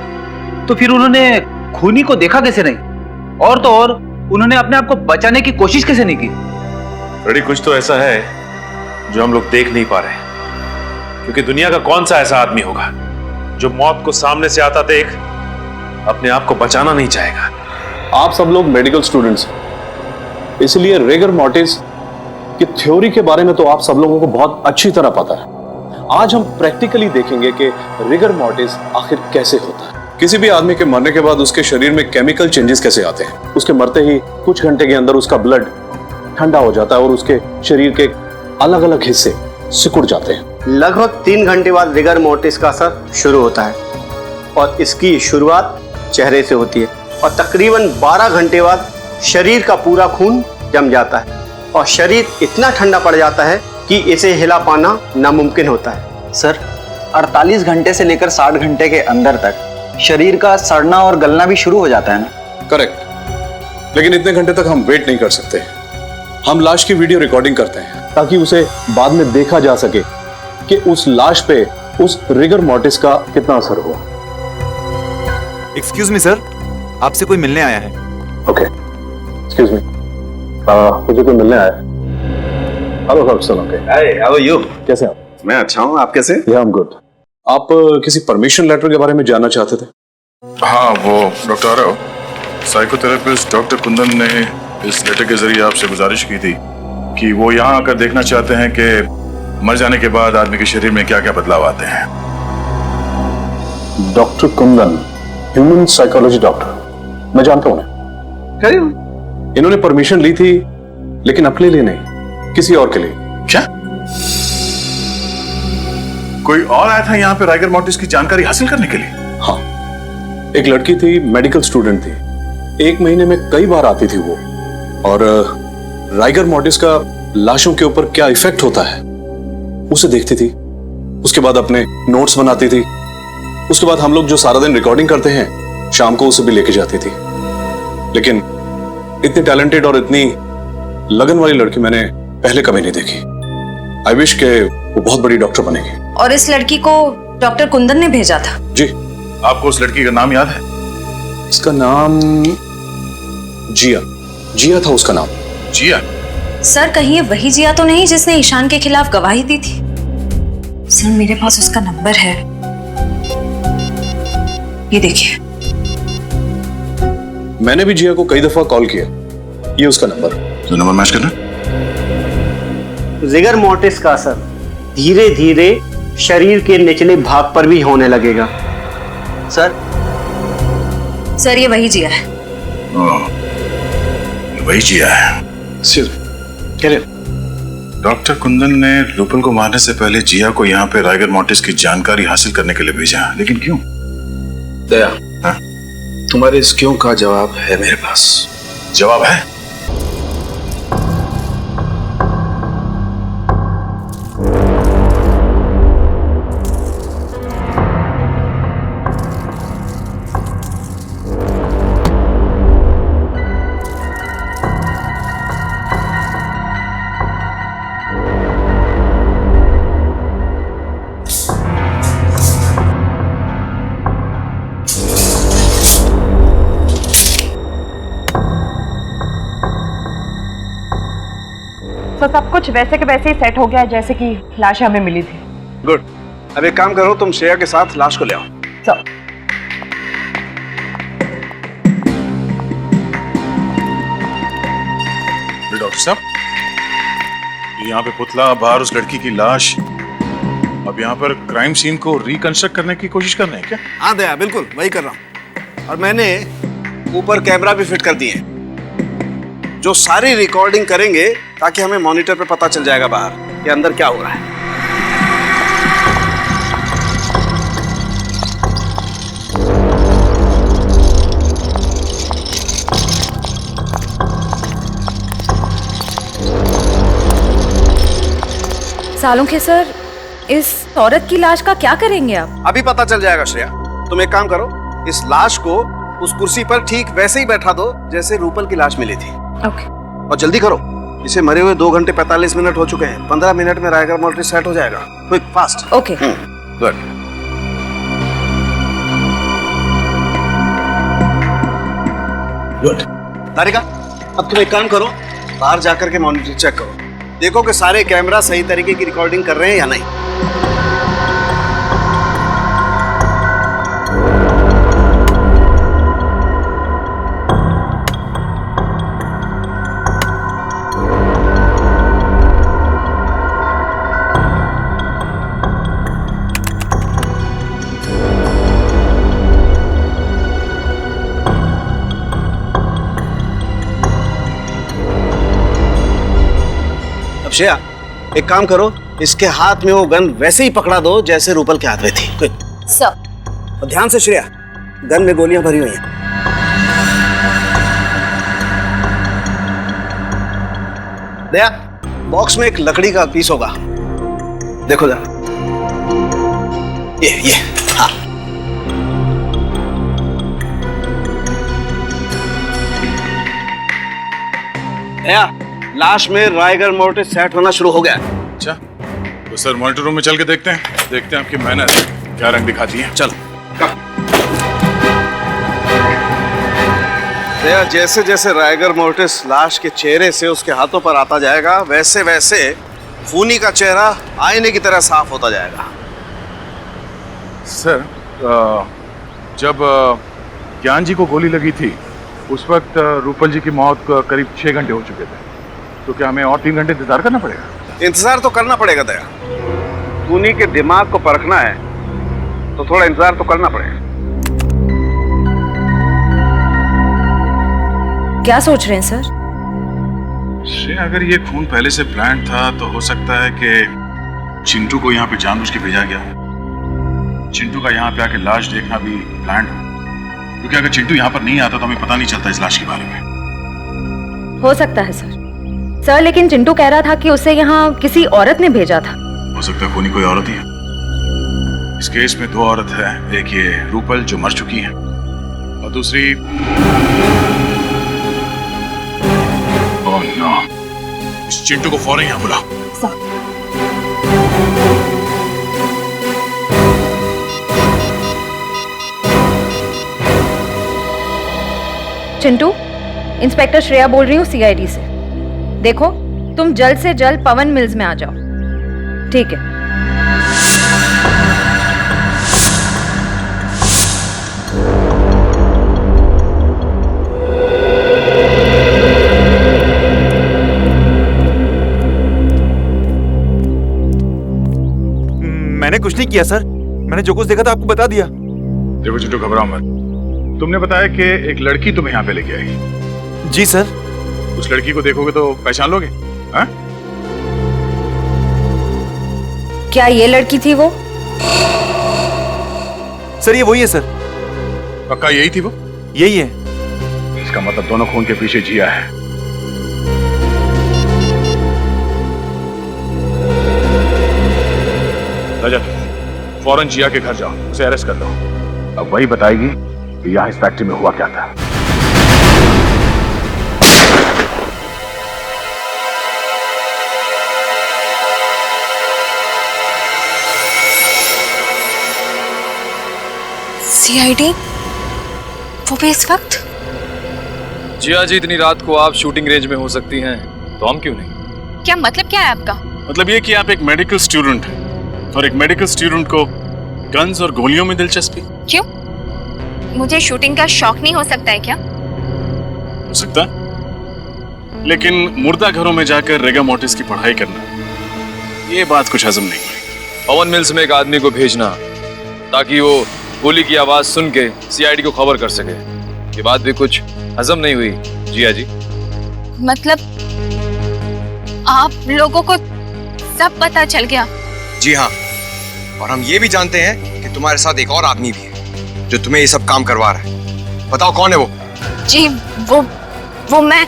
तो फिर उन्होंने खूनी को देखा कैसे नहीं? और तो और उन्होंने अपने आप को बचाने की कोशिश कैसे नहीं की? रेडी, कुछ तो ऐसा है जो हम लोग देख नहीं पा रहे, क्योंकि दुनिया का कौन सा ऐसा आदमी होगा जो मौत को सामने से आता देख अपने आप को बचाना नहीं चाहेगा। आप सब लोग मेडिकल स्टूडेंट्स हैं, इसलिए रिगर मॉर्टिस की थ्योरी के बारे में तो आप सब लोगों को बहुत अच्छी तरह पता है। आज हम प्रैक्टिकली देखेंगे कि रिगर मॉर्टिस आखिर कैसे होता है। किसी भी आदमी के मरने के बाद उसके शरीर में केमिकल चेंजेस कैसे आते हैं। उसके मरते ही कुछ घंटे के अंदर उसका ब्लड ठंडा हो जाता है और उसके शरीर के अलग अलग हिस्से सिकुड़ जाते हैं। लगभग 3 घंटे बाद रिगर मोर्टिस का असर शुरू होता है और इसकी शुरुआत चेहरे से होती है और तकरीबन 12 घंटे बाद शरीर का पूरा खून जम जाता है और शरीर इतना ठंडा पड़ जाता है कि इसे हिला पाना नामुमकिन होता है। सर 48 घंटे से लेकर 60 घंटे के अंदर तक शरीर का सड़ना और गलना भी शुरू हो जाता है ना? करेक्ट, लेकिन इतने घंटे तक हम वेट नहीं कर सकते। हम लाश की वीडियो रिकॉर्डिंग करते हैं ताकि उसे बाद में देखा जा सके कि उस लाश पे उस रिगर मॉर्टिस का कितना असर हुआ। एक्सक्यूज मी सर, आपसे कोई मिलने आया है। ओके, एक्सक्यूज मी, मुझे कोई मिलने आया है। Hello sir, okay. Hi, how are you? कैसे आप? मैं अच्छा हूँ, आप कैसे? या आई एम गुड। आप किसी परमिशन लेटर के बारे में जानना चाहते थे? हाँ, वो doctor Aarav, psychotherapist doctor Kundan ने इस लेटर के जरिए आपसे गुजारिश की थी कि वो यहाँ आकर देखना चाहते हैं कि मर जाने के बाद आदमी के शरीर में क्या क्या बदलाव आते हैं। Doctor Kundan, human psychology doctor, मैं जानता हूँ उन्हें। इन्होंने परमिशन ली थी, लेकिन अपने लिए नहीं, किसी और के लिए। क्या? कोई और आया था यहाँ पे राइगर मॉर्टिस की जानकारी हासिल करने के लिए? हाँ, एक लड़की थी, मेडिकल स्टूडेंट थी, 1 महीने में कई बार आती थी वो, और राइगर मॉर्टिस का लाशों के ऊपर क्या इफेक्ट होता है उसे देखती थी। उसके बाद अपने नोट्स बनाती थी। उसके बाद हम लोग जो सारा दिन रिकॉर्डिंग करते हैं, शाम को उसे भी लेके जाती थी। लेकिन इतनी टैलेंटेड और इतनी लगन वाली लड़की मैंने पहले कभी नहीं देखी। आई विश के वो बहुत बड़ी डॉक्टर बनेगी। और इस लड़की को डॉक्टर कुंदन ने भेजा था? जी। आपको उस लड़की का नाम याद है? इसका नाम जिया, जिया था उसका नाम। जिया? सर कहीं ये वही जिया तो नहीं जिसने ईशान के खिलाफ गवाही दी थी? सर मेरे पास उसका नंबर है, ये देखिए। मैंने भी जिया को कई दफा कॉल किया, ये उसका नंबर। तो नंबर मैच करना। रिगर मोर्टिस का असर धीरे धीरे शरीर के निचले भाग पर भी होने लगेगा। सर ये वही जिया है। वही जिया है। डॉक्टर कुंदन ने रूपल को मारने से पहले जिया को यहाँ पे राइगर मॉर्टिस की जानकारी हासिल करने के लिए भेजा, लेकिन क्यों? दया, तुम्हारे इस क्यों का जवाब है मेरे पास। जवाब है? तो सब कुछ वैसे के वैसे ही सेट हो गया है जैसे कि लाश हमें मिली थी। गुड। अब एक काम करो, तुम श्रेया के साथ लाश को ले आओ। चलो। डॉक्टर साहब, यहाँ पे पुतला, बाहर उस लड़की की लाश, अब यहाँ पर क्राइम सीन को रिकंस्ट्रक्ट करने की कोशिश कर रहे हैं क्या? हाँ दया, बिल्कुल वही कर रहा हूँ। और मैंने ऊपर कैमरा भी फिट कर दिए, जो सारी रिकॉर्डिंग करेंगे ताकि हमें मॉनिटर पे पता चल जाएगा बाहर कि अंदर क्या हो रहा है। सालुंखे सर, इस औरत की लाश का क्या करेंगे आप? अभी पता चल जाएगा श्रेया। तुम एक काम करो, इस लाश को उस कुर्सी पर ठीक वैसे ही बैठा दो जैसे रूपल की लाश मिली थी। ओके। और जल्दी करो, इसे मरे हुए 2 घंटे 45 मिनट हो चुके हैं। 15 मिनट में रायगर मोर्टिस सेट हो जाएगा। Quick, fast. Okay. Good. Good. Tarika, अब तुम एक काम करो, बाहर जाकर के मॉनिटर चेक करो, देखो कि सारे कैमरा सही तरीके की रिकॉर्डिंग कर रहे हैं या नहीं। श्रेया, एक काम करो, इसके हाथ में वो गन वैसे ही पकड़ा दो जैसे रूपल के हाथ में थी। क्विक। सर। और ध्यान से श्रेया, गन में गोलियां भरी हुई हैं। दया, बॉक्स में एक लकड़ी का पीस होगा, देखो जरा। ये हाँ। दया, लाश में रायगर मोर्टिस सेट होना शुरू हो गया। अच्छा, तो सर मॉनिटर रूम में चल के देखते हैं आपकी मेहनत क्या रंग दिखाती है। चल। जैसे जैसे रायगर मोर्टिस लाश के चेहरे से उसके हाथों पर आता जाएगा, वैसे वैसे खूनी का चेहरा आईने की तरह साफ होता जाएगा। सर, जब ज्ञान जी को गोली लगी थी उस वक्त रूपल जी की मौत करीब 6 घंटे हो चुके थे, तो क्या हमें और 3 घंटे इंतजार करना पड़ेगा? इंतजार तो करना पड़ेगा दया। खूनी के दिमाग को परखना है तो थोड़ा इंतजार तो करना पड़ेगा। क्या सोच रहे हैं सर? श्रेया, अगर ये खून पहले से प्लान था तो हो सकता है कि चिंटू को यहाँ पे जानबूझ के भेजा गया। चिंटू का यहाँ पे आके लाश देखना भी प्लान हो, क्योंकि अगर चिंटू यहाँ पर नहीं आता तो हमें पता नहीं चलता इस लाश के बारे में। हो सकता है सर, लेकिन चिंटू कह रहा था कि उसे यहाँ किसी औरत ने भेजा था। हो सकता है खूनी कोई औरत ही है। इस केस में 2 औरत है, एक ये रूपल जो मर चुकी है और दूसरी ओह नो, इस चिंटू को फौरन यहाँ बुला। चिंटू, इंस्पेक्टर श्रेया बोल रही हूँ CID से। देखो, तुम जल्द से जल्द पवन मिल्स में आ जाओ। ठीक है। मैंने कुछ नहीं किया सर, मैंने जो कुछ देखा था आपको बता दिया। देखो चिंटू, घबराओ मत। तुमने बताया कि एक लड़की तुम्हें यहाँ पे लेके आई। जी सर। उस लड़की को देखोगे तो पहचान लोगे? हाँ? क्या ये लड़की थी वो? सर ये वही है सर। पक्का यही थी वो? यही है। इसका मतलब दोनों खून के पीछे जिया है। रजत, फौरन जिया के घर जाओ, उसे अरेस्ट कर लो। अब वही बताएगी कि यहाँ इस फैक्ट्री में हुआ क्या था। CID? वो भी इस वक्त? जिया जी, इतनी रात को आप शूटिंग रेंज में हो सकती हैं, तो हम क्यों नहीं? क्या मतलब क्या है आपका? मतलब ये कि आप एक मेडिकल स्टूडेंट हैं और एक मेडिकल स्टूडेंट को गन्स और गोलियों में दिलचस्पी। क्यों? मुझे शूटिंग का शौक नहीं हो सकता है क्या? हो सकता है, लेकिन मुर्दा घरों में जाकर रेगा मोर्टिस की पढ़ाई करना, ये बात कुछ हजम नहीं हुई। पवन मिल्स में एक आदमी को भेजना ताकि वो गोली की आवाज सुन के CID को खबर कर सके, ये बात भी कुछ हजम नहीं हुई जिया जी। आप लोगों को सब पता चल गया? जी हाँ, और हम ये भी जानते हैं कि तुम्हारे साथ एक और आदमी भी है जो तुम्हें ये सब काम करवा रहा है। बताओ कौन है वो? जी वो मैं।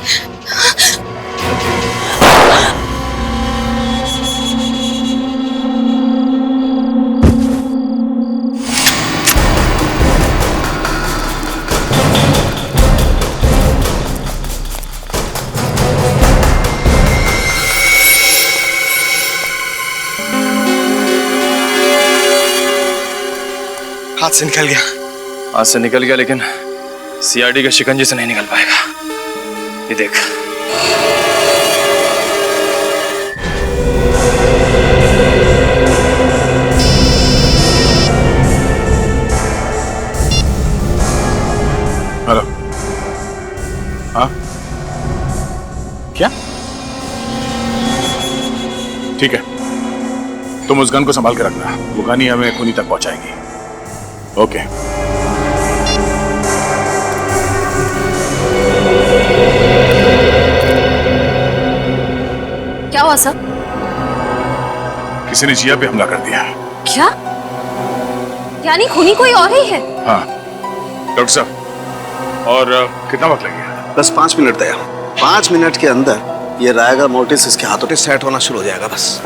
हाथ से निकल गया। हाथ से निकल गया, लेकिन सीआरडी के शिकंजे से नहीं निकल पाएगा। ये देख। हेलो। हाँ, क्या? ठीक है, तुम उस गन को संभाल के रखना, वो गन ही हमें खूनी तक पहुंचाएगी। ओके। क्या हुआ सर? किसी ने जिया पे हमला कर दिया। क्या? यानी खूनी कोई और ही है? हाँ डॉक्टर साहब, और कितना वक्त लगेगा? बस 5 मिनट तैयार। 5 मिनट के अंदर ये रायगा मोर्टिस इसके हाथों से सेट होना शुरू हो जाएगा। बस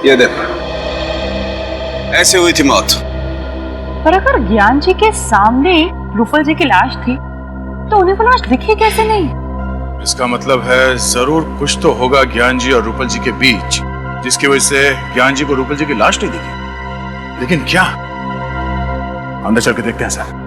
ये देख, ऐसे हुई थी मौत। पर अगर ज्ञान जी के सामने रूपल जी की लाश थी तो उन्हें वो लाश दिखी कैसे नहीं? इसका मतलब है जरूर कुछ तो होगा ज्ञान जी और रूपल जी के बीच, जिसकी वजह से ज्ञान जी को रूपल जी की लाश नहीं दिखी। लेकिन क्या? अंदर चल के देखते हैं सर।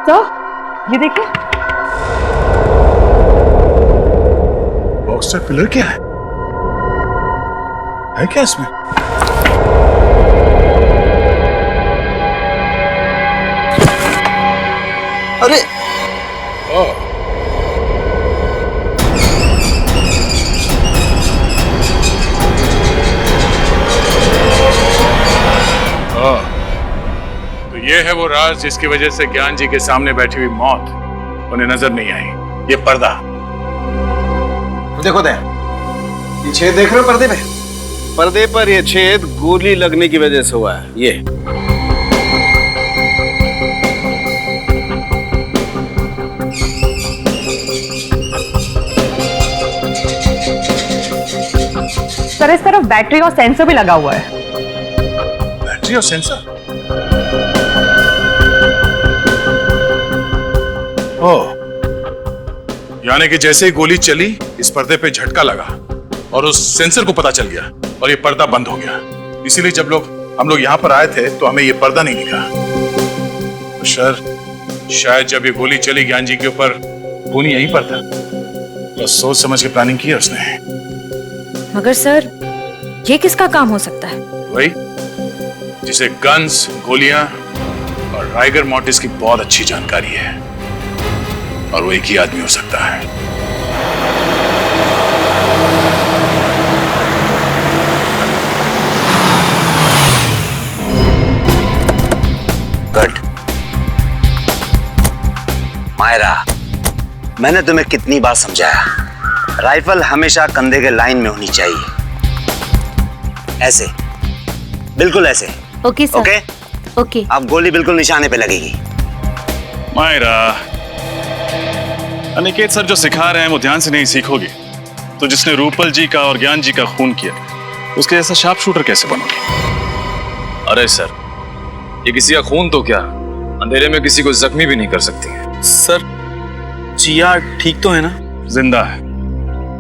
तो ये देखिए, बॉक्सर पिलर क्या है क्या इसमें? अरे तो ये है वो राज जिसकी वजह से ज्ञान जी के सामने बैठी हुई मौत उन्हें नजर नहीं आई। ये पर्दा देखो, ये छेद देख रहे हो पर्दे पे? पर्दे पर ये छेद गोली लगने की वजह से हुआ है। ये सर इस तरफ बैटरी और सेंसर भी लगा हुआ है। बैटरी और सेंसर? ओह, यानी कि जैसे ही गोली चली इस पर्दे पे झटका लगा और उस सेंसर को पता चल गया और ये पर्दा बंद हो गया। इसीलिए जब हम लोग यहाँ पर आए थे तो हमें ये पर्दा नहीं दिखा। तो शायद जब ये गोली चली ज्ञान जी के ऊपर, खूनी यहीं पर था। तो सोच समझ के प्लानिंग की है उसने। मगर सर ये किसका काम हो सकता है? वही जिसे गन्स, गोलियां और राइगर मोर्टिस की बहुत अच्छी जानकारी है, और वो एक ही आदमी हो सकता है। गुड। मायरा, मैंने तुम्हें कितनी बार समझाया, राइफल हमेशा कंधे के लाइन में होनी चाहिए। ऐसे, बिल्कुल ऐसे। Okay sir. ओके? ओके। अब गोली बिल्कुल निशाने पे लगेगी। मायरा, अनिकेत सर जो सिखा रहे हैं वो ध्यान से नहीं सीखोगे तो जिसने रूपल जी का और ज्ञान जी का खून किया उसके जैसा शार्प शूटर कैसे बनोगे? अरे सर, ये किसी का खून तो क्या, अंधेरे में किसी को जख्मी भी नहीं कर सकती है। सर, जिया ठीक तो है ना? जिंदा है,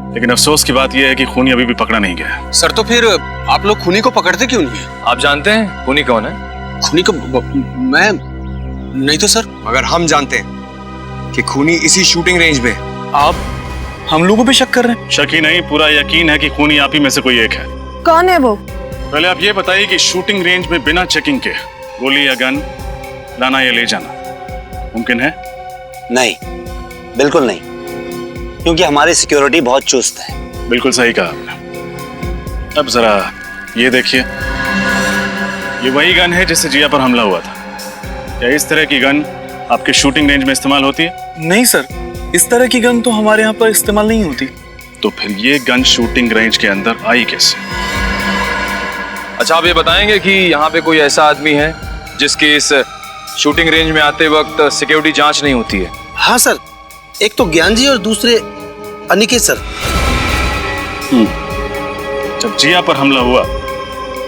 लेकिन अफसोस की बात यह है कि खूनी अभी भी पकड़ा नहीं गया है। सर तो फिर आप लोग खूनी को पकड़ते क्यों नहीं है? आप जानते हैं खूनी कौन है? खूनी को मैं नहीं तो सर। मगर हम जानते हैं कि खूनी इसी शूटिंग रेंज में। आप हम लोगों पे शक कर रहे हैं? शक ही नहीं, पूरा यकीन है कि खूनी आप ही में से कोई एक है। कौन है वो? पहले आप ये बताइए कि शूटिंग रेंज में बिना चेकिंग के गोली या गन लाना या ले जाना मुमकिन है? नहीं, बिल्कुल नहीं, क्योंकि हमारी सिक्योरिटी बहुत चुस्त है। बिल्कुल सही कहा आपने। अब जरा ये देखिए, ये वही गन है जिससे जिया पर हमला हुआ था। क्या इस तरह की गन आपके शूटिंग रेंज में इस्तेमाल होती है? नहीं सर, इस तरह की गन तो हमारे यहाँ पर इस्तेमाल नहीं होती। तो फिर ये गन शूटिंग रेंज के अंदर आई कैसे? अच्छा, आप ये बताएंगे कि यहाँ पे कोई ऐसा आदमी है जिसकी इस शूटिंग रेंज में आते वक्त सिक्योरिटी जांच नहीं होती है? हाँ सर, एक तो ज्ञान जी और दूसरे अनिकेत सर। जब जिया पर हमला हुआ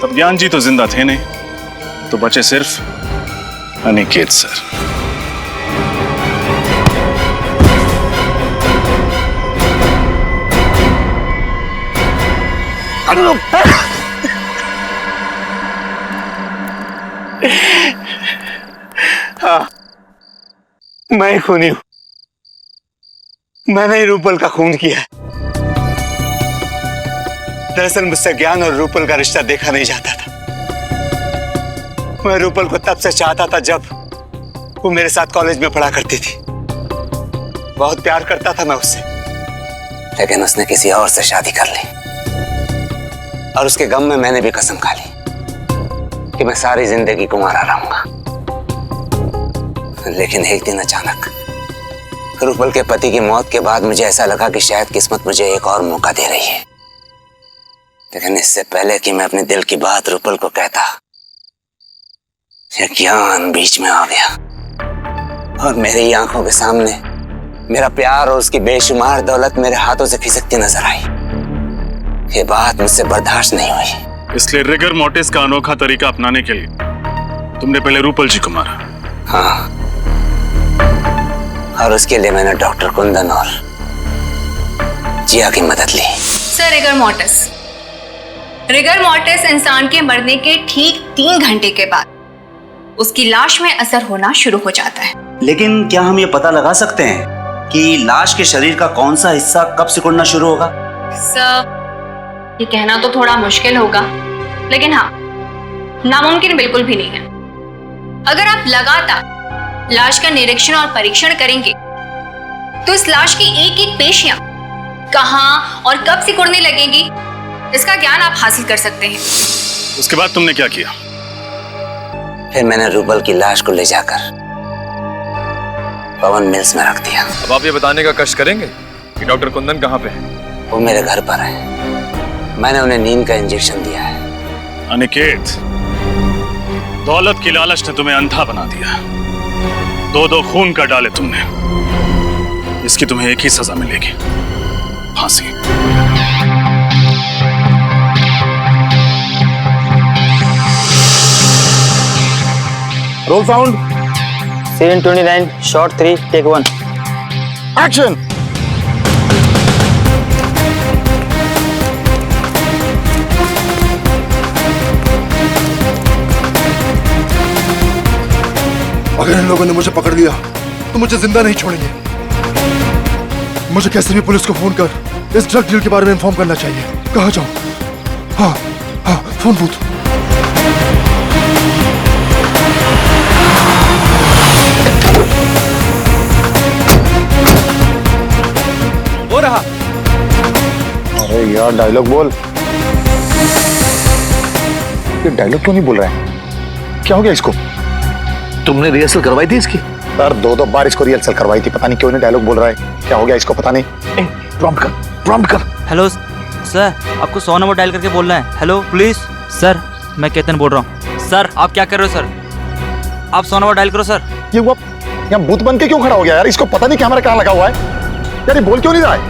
तब ज्ञान जी तो जिंदा थे नहीं, तो बचे सिर्फ अनिकेत सर। हाँ, मैं खूनी हूं। मैंने ही रूपल का खून किया है। दरअसल मुझसे ज्ञान और रूपल का रिश्ता देखा नहीं जाता था। मैं रूपल को तब से चाहता था जब वो मेरे साथ कॉलेज में पढ़ा करती थी। बहुत प्यार करता था मैं उससे, लेकिन उसने किसी और से शादी कर ली और उसके गम में मैंने भी कसम खा ली कि मैं सारी जिंदगी कुंवारा रहूंगा। लेकिन एक दिन अचानक रूपल के पति की मौत के बाद मुझे ऐसा लगा कि शायद किस्मत मुझे एक और मौका दे रही है। लेकिन इससे पहले कि मैं अपने दिल की बात रूपल को कहता, ज्ञान बीच में आ गया और मेरी आंखों के सामने मेरा प्यार और उसकी बेशुमार दौलत मेरे हाथों से खिसकती नजर आई। ये बात मुझसे बर्दाश्त नहीं हुई। इसलिए रिगर मोर्टिस का अनोखा तरीका अपनाने के लिए तुमने पहले रूपल जी को मारा? हाँ, और उसके लिए मैंने डॉक्टर कुंदन और जिया की मदद ली। सर, रिगर मोर्टिस इंसान के मरने के ठीक 3 घंटे के बाद उसकी लाश में असर होना शुरू हो जाता है। लेकिन क्या हम ये पता लगा सकते हैं कि लाश के शरीर का कौन सा हिस्सा कब सिकुड़ना शुरू होगा? सर, ये कहना तो थोड़ा मुश्किल होगा, लेकिन हाँ, नामुमकिन बिल्कुल भी नहीं है। अगर आप लगातार लाश का निरीक्षण और परीक्षण करेंगे तो इस लाश की एक एक पेशियां कहां और कब सिकुड़ने लगेंगी, इसका ज्ञान आप हासिल कर सकते हैं। उसके बाद तुमने क्या किया? फिर मैंने रूपल की लाश को ले जाकर पवन मिल्स में रख दिया। अब आप ये बताने का कष्ट करेंगे कि डॉक्टर कुंदन कहाँ पे है? वो मेरे घर पर है। मैंने उन्हें नींद का इंजेक्शन दिया है। अनिकेत, दौलत की लालच ने तुम्हें अंधा बना दिया। 2-2 खून का डाले तुमने। इसकी तुम्हें एक ही सजा मिलेगी, फांसी। Roll sound. Scene 29, shot 3, take 1। Action. अगर इन लोगों ने मुझे पकड़ लिया तो मुझे जिंदा नहीं छोड़ेंगे। मुझे कैसे भी पुलिस को फोन कर इस ड्रग डील के बारे में इन्फॉर्म करना चाहिए। कहाँ जाऊं? हाँ हाँ, फोन बूथ। हो रहा। अरे यार, डायलॉग बोल। ये डायलॉग क्यों नहीं बोल रहा है? क्या हो गया इसको? तुमने रिहर्सल करवाई थी इसकी? सर 2 बार इसको रिहर्सल करवाई थी, पता नहीं क्यों नहीं डायलॉग बोल रहा है। क्या हो गया इसको पता नहीं। प्रॉम्प्ट कर। हेलो सर, आपको 100 नंबर डायल करके बोलना है। Hello police. सर, मैं केतन बोल रहा हूँ। सर, आप क्या कर रहे हो सर? आप 100 नंबर डायल करो सर। ये वो यहाँ भूत बन के क्यों खड़ा हो गया यार? इसको पता नहीं कैमरा कहाँ लगा हुआ है यार। ये बोल क्यों नहीं रहा है?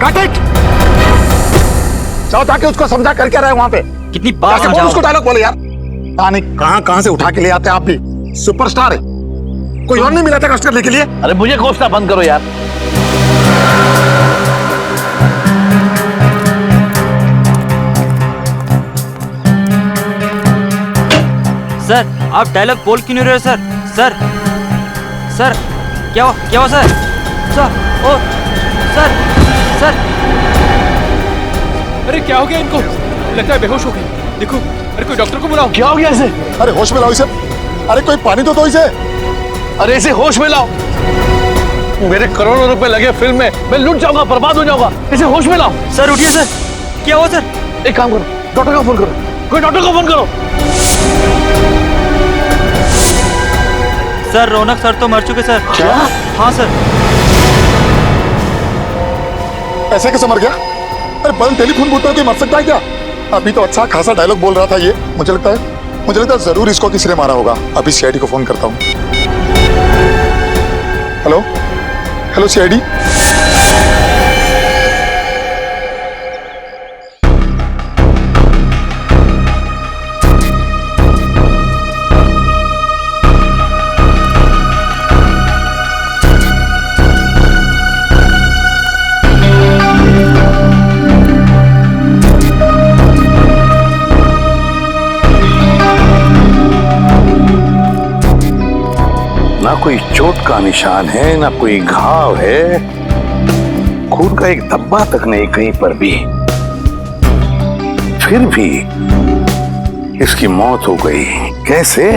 काट इट। जाओ जाके उसको समझा करके रहे वहां पे। कितनी बार समझाओ उसको डायलॉग बोले यार। कहाँ से उठा के ले आते हैं आप भी। सुपरस्टार है, कोई और नहीं मिला था कष्ट करने के लिए। अरे मुझे कोसना बंद करो यार। सर आप डायलॉग बोल क्यों नहीं रहे हो सर? सर सर क्या हुआ सर? सर ओ सर सर अरे क्या हो गया इनको? लगता है बेहोश हो गए। देखो, अरे कोई डॉक्टर को बुलाओ। क्या हो गया इसे? अरे होश में लाओ इसे। अरे कोई पानी तो दो इसे। अरे इसे होश में लाओ। मेरे करोड़ों रुपए लगे फिल्म में, मैं लूट जाऊंगा, बर्बाद हो जाऊंगा। इसे होश में लाओ। सर उठिए सर। क्या हुआ सर? एक काम करो, डॉक्टर को फोन करो। कोई डॉक्टर को फोन करो। सर रौनक सर तो मर चुके सर। क्या? हाँ सर। ऐसे कैसे मर गया? अरे बंद टेलीफोन बूथ पे मर सकता है क्या? अभी तो अच्छा खासा डायलॉग बोल रहा था ये। मुझे लगता है जरूर इसको किसी ने मारा होगा। अभी सीआईडी को फोन करता हूँ। Hello CID. ना कोई चोट का निशान है, ना कोई घाव है, खून का एक धब्बा तक नहीं कहीं पर भी। फिर भी इसकी मौत हो गई। कैसे?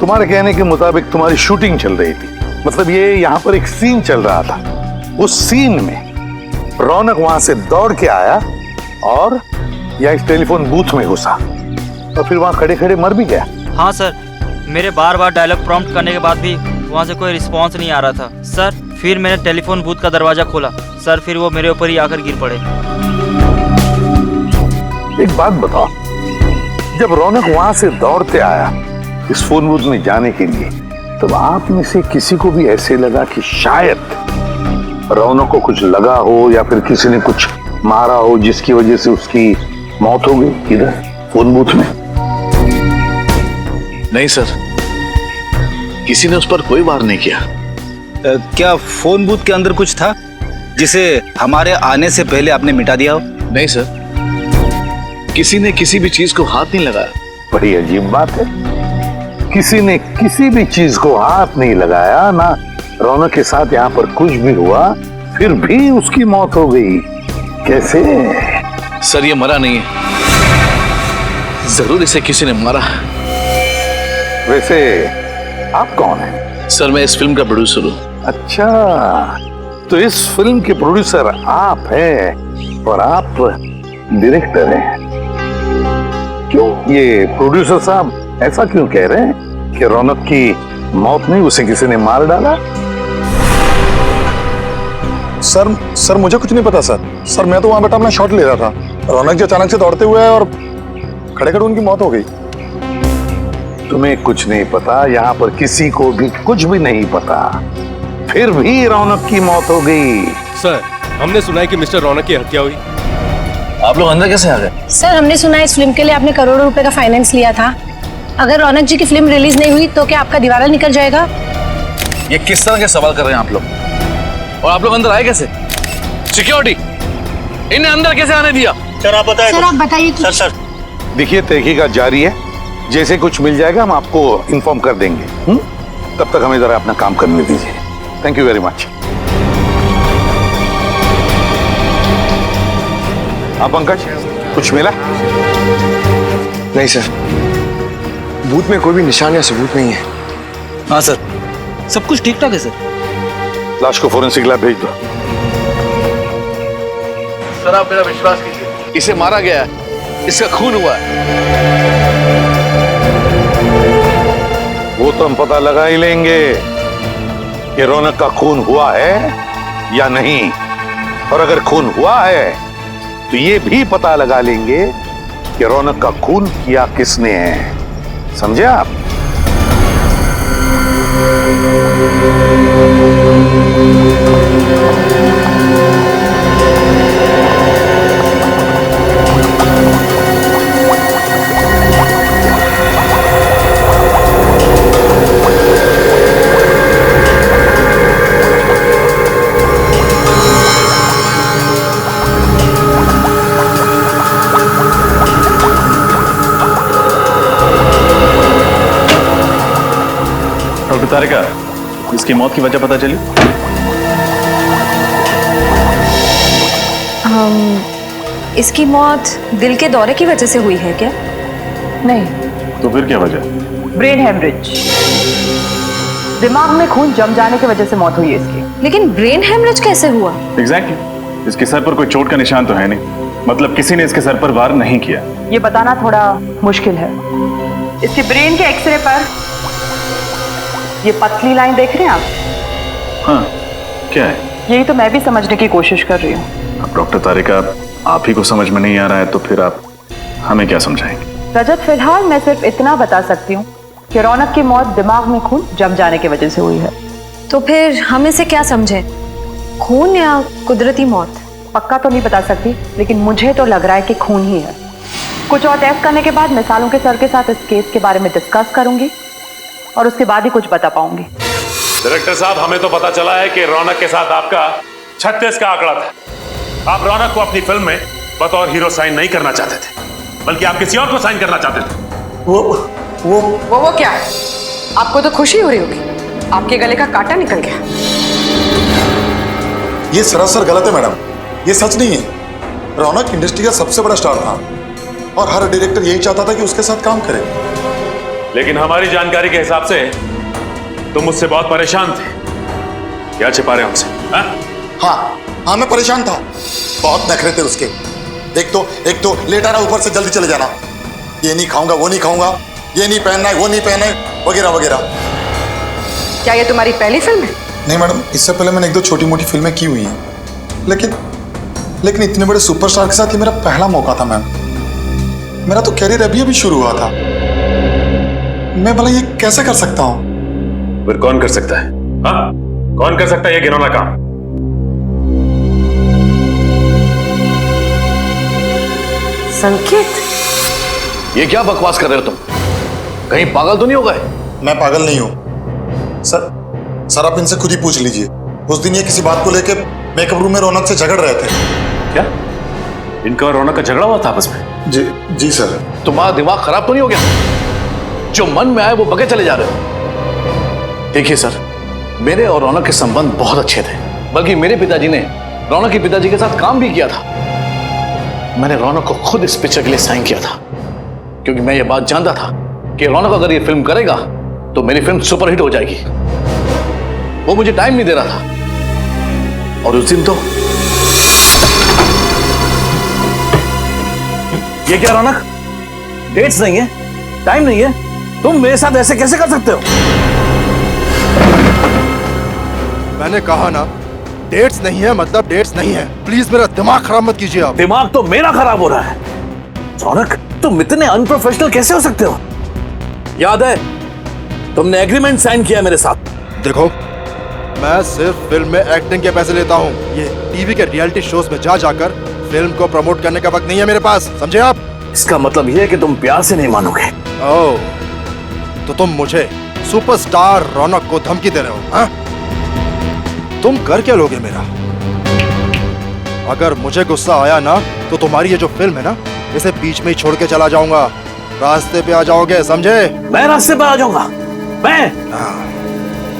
तुम्हारे कहने के मुताबिक तुम्हारी शूटिंग चल रही थी, मतलब ये यहाँ पर एक सीन चल रहा था। उस सीन में रौनक वहां से दौड़ के आया और या इस टेलीफोन बूथ में घुसा और फिर वहां खड़े खड़े मर भी गया। हाँ सर, मेरे बार बार डायलॉग प्रॉम्प्ट करने के बाद भी वहाँ से कोई रिस्पांस नहीं आ रहा था सर। फिर मैंने टेलीफोन बूथ का दरवाजा खोला सर, फिर वो मेरे ऊपर ही आकर गिर पड़े। एक बात बताओ, जब रौनक वहां से दौड़ते आया इस फोन बूथ में जाने के लिए, तब आप में से किसी को भी ऐसे लगा कि शायद रौनक को कुछ लगा हो या फिर किसी ने कुछ मारा हो जिसकी वजह से उसकी मौत हो गई इधर फोन बूथ में? नहीं सर, किसी ने उस पर कोई वार नहीं किया। क्या फोन बूथ के अंदर कुछ था जिसे हमारे आने से पहले आपने मिटा दिया हो? नहीं सर, किसी ने किसी भी चीज को हाथ नहीं लगाया। बड़ी अजीब बात है, किसी ने किसी भी चीज को हाथ नहीं लगाया, ना रौनक के साथ यहाँ पर कुछ भी हुआ, फिर भी उसकी मौत हो गई। कैसे? सर ये मरा नहीं है, जरूर इसे किसी ने मारा। वैसे आप कौन हैं? सर मैं इस फिल्म का प्रोड्यूसर हूँ। अच्छा, तो इस फिल्म के प्रोड्यूसर आप हैं और आप डायरेक्टर हैं। क्यों ये प्रोड्यूसर साहब ऐसा क्यों कह रहे हैं कि रौनक की मौत नहीं, उसे किसी ने मार डाला? सर मुझे कुछ नहीं पता सर मैं तो वहां बैठा अपना शॉट ले रहा था। रौनक जी अचानक से दौड़ते हुए और खड़े खड़े उनकी मौत हो गई। तुम्हें कुछ नहीं पता, यहाँ पर किसी को भी कुछ भी नहीं पता, फिर भी रौनक की मौत हो गई। सर हमने सुना है कि मिस्टर रौनक की हत्या हुई। आप लोग अंदर कैसे आ गए? सर हमने सुना है इस फिल्म के लिए आपने करोड़ों रुपए का फाइनेंस लिया था। अगर रौनक जी की फिल्म रिलीज नहीं हुई तो क्या आपका दीवारा निकल जाएगा? ये किस तरह के सवाल कर रहे हैं आप लोग? और आप लोग अंदर आए कैसे? सिक्योरिटी, इन्हें अंदर कैसे आने दिया? सर आप बताइए। सर देखिए, तहकीकात जारी है, जैसे कुछ मिल जाएगा हम आपको इन्फॉर्म कर देंगे। तब तक हमें जरा अपना काम करने दीजिए। Thank you very much. हाँ पंकज, कुछ मिला? नहीं सर, बूथ में कोई भी निशान या सबूत नहीं है। हाँ सर, सब कुछ ठीक ठाक है सर। लाश को फोरेंसिक लैब भेज दो। सर आप मेरा विश्वास कीजिए, इसे मारा गया है, इसका खून हुआ है। वो तो हम पता लगा ही लेंगे कि रौनक का खून हुआ है या नहीं, और अगर खून हुआ है तो ये भी पता लगा लेंगे कि रौनक का खून किया किसने है। समझे आप? डॉक्टर तारिका, इसकी मौत की वजह पता चली? इसकी मौत दिल के दौरे की वजह से हुई है क्या? नहीं। तो फिर क्या वजह? ब्रेन हेमरेज, दिमाग में खून जम जाने की वजह से मौत हुई है इसकी। लेकिन ब्रेन हेमरेज कैसे हुआ? एग्जैक्टली। इसके सर पर कोई चोट का निशान तो है नहीं, मतलब किसी ने इसके सर पर वार नहीं किया। ये बताना थोड़ा मुश्किल है। इसके ब्रेन के एक्सरे पर ये पतली लाइन देख रहे हैं आप? हाँ, क्या है? यही तो मैं भी समझने की कोशिश कर रही हूँ। अब डॉक्टर तारिका, आप ही को समझ में नहीं आ रहा है तो फिर आप हमें क्या समझाएंगे? रजत, फिलहाल मैं सिर्फ इतना बता सकती हूँ कि रौनक की मौत दिमाग में खून जम जाने की वजह से हुई है। तो फिर हम इसे क्या समझे, खून या कुदरती मौत? पक्का तो नहीं बता सकती, लेकिन मुझे तो लग रहा है कि खून ही है। कुछ और टेस्ट करने के बाद मैं सालों के सर के साथ इस केस के बारे में डिस्कस करूंगी और उसके बाद ही कुछ बता पाऊंगी। डायरेक्टर साहब, हमें तो पता चला है कि रौनक के साथ आपका 36 का आंकड़ा था। आप रौनक को अपनी फिल्म में बतौर हीरो साइन नहीं करना चाहते थे, बल्कि आप किसी और को साइन करना चाहते थे। वो क्या है? आपको तो खुशी हो रही होगी, आपके गले का कांटा निकल गया। ये सरासर गलत है मैडम, ये सच नहीं है। रौनक इंडस्ट्री का सबसे बड़ा स्टार था और हर डायरेक्टर यही चाहता था कि उसके साथ काम करे। लेकिन हमारी जानकारी के हिसाब से तुम मुझसे बहुत परेशान थे। क्या छिपा रहे हमसे? हाँ, मैं परेशान था। बहुत नखरे थे उसके। एक तो लेट आना, ऊपर से जल्दी चले जाना, ये नहीं खाऊंगा, वो नहीं खाऊंगा, ये नहीं पहनना है, वो नहीं पहनना है, वगैरह वगैरह। क्या ये तुम्हारी पहली फिल्म है? नहीं मैडम, इससे पहले मैंने 1-2 छोटी मोटी फिल्में की हुई हैं, लेकिन इतने बड़े सुपरस्टार के साथ ये मेरा पहला मौका था मैम। मेरा तो कैरियर अभी शुरू हुआ था। मैं भला ये कैसे कर सकता हूँ? फिर कौन कर सकता है? हाँ, कौन कर सकता है ये घिनौना काम? संकेत, ये क्या बकवास कर रहे हो तुम? कहीं पागल तो नहीं हो गए? मैं पागल नहीं हूँ सर, आप इनसे खुद ही पूछ लीजिए। उस दिन ये किसी बात को लेकर मेकअप रूम में रौनक से झगड़ रहे थे। क्या इनका और रौनक का झगड़ा हुआ था आपस में? जी सर। तुम्हारा दिमाग खराब तो नहीं हो गया? जो मन में आए वो बके चले जा रहे हो। देखिए सर, मेरे और रौनक के संबंध बहुत अच्छे थे, बल्कि मेरे पिताजी ने रौनक के पिताजी के साथ काम भी किया था। मैंने रौनक को खुद इस पिक्चर के लिए साइन किया था, क्योंकि मैं ये बात जानता था कि रौनक अगर ये फिल्म करेगा तो मेरी फिल्म सुपरहिट हो जाएगी। वो मुझे टाइम नहीं दे रहा था, और उस दिन तो ये क्या रौनक, डेट्स नहीं है, टाइम नहीं है, तुम मेरे साथ ऐसे कैसे कर सकते हो? मैंने कहा ना, डेट्स नहीं है मतलब डेट्स नहीं है। प्लीज मेरा दिमाग खराब मत कीजिए आप। दिमाग तो मेरा खराब हो रहा है। रौनक, तुम इतने अनप्रोफेशनल कैसे हो सकते हो? याद है तुमने एग्रीमेंट साइन किया मेरे साथ। देखो, मैं सिर्फ फिल्म में एक्टिंग के पैसे लेता हूँ। ये टीवी के रियलिटी शोज में जा जाकर फिल्म को प्रमोट करने का वक्त नहीं है मेरे पास, समझे आप? इसका मतलब ये है कि तुम प्यार से नहीं मानोगे। ओह, तो तुम मुझे सुपरस्टार रौनक को धमकी दे रहे हो? हाँ? तुम कर क्या लोगे मेरा? अगर मुझे गुस्सा आया ना तो तुम्हारी ये जो फिल्म है ना, इसे बीच में ही छोड़ के चला जाऊंगा। रास्ते पे आ जाओगे, समझे? मैं रास्ते पे आ जाऊंगा? मैं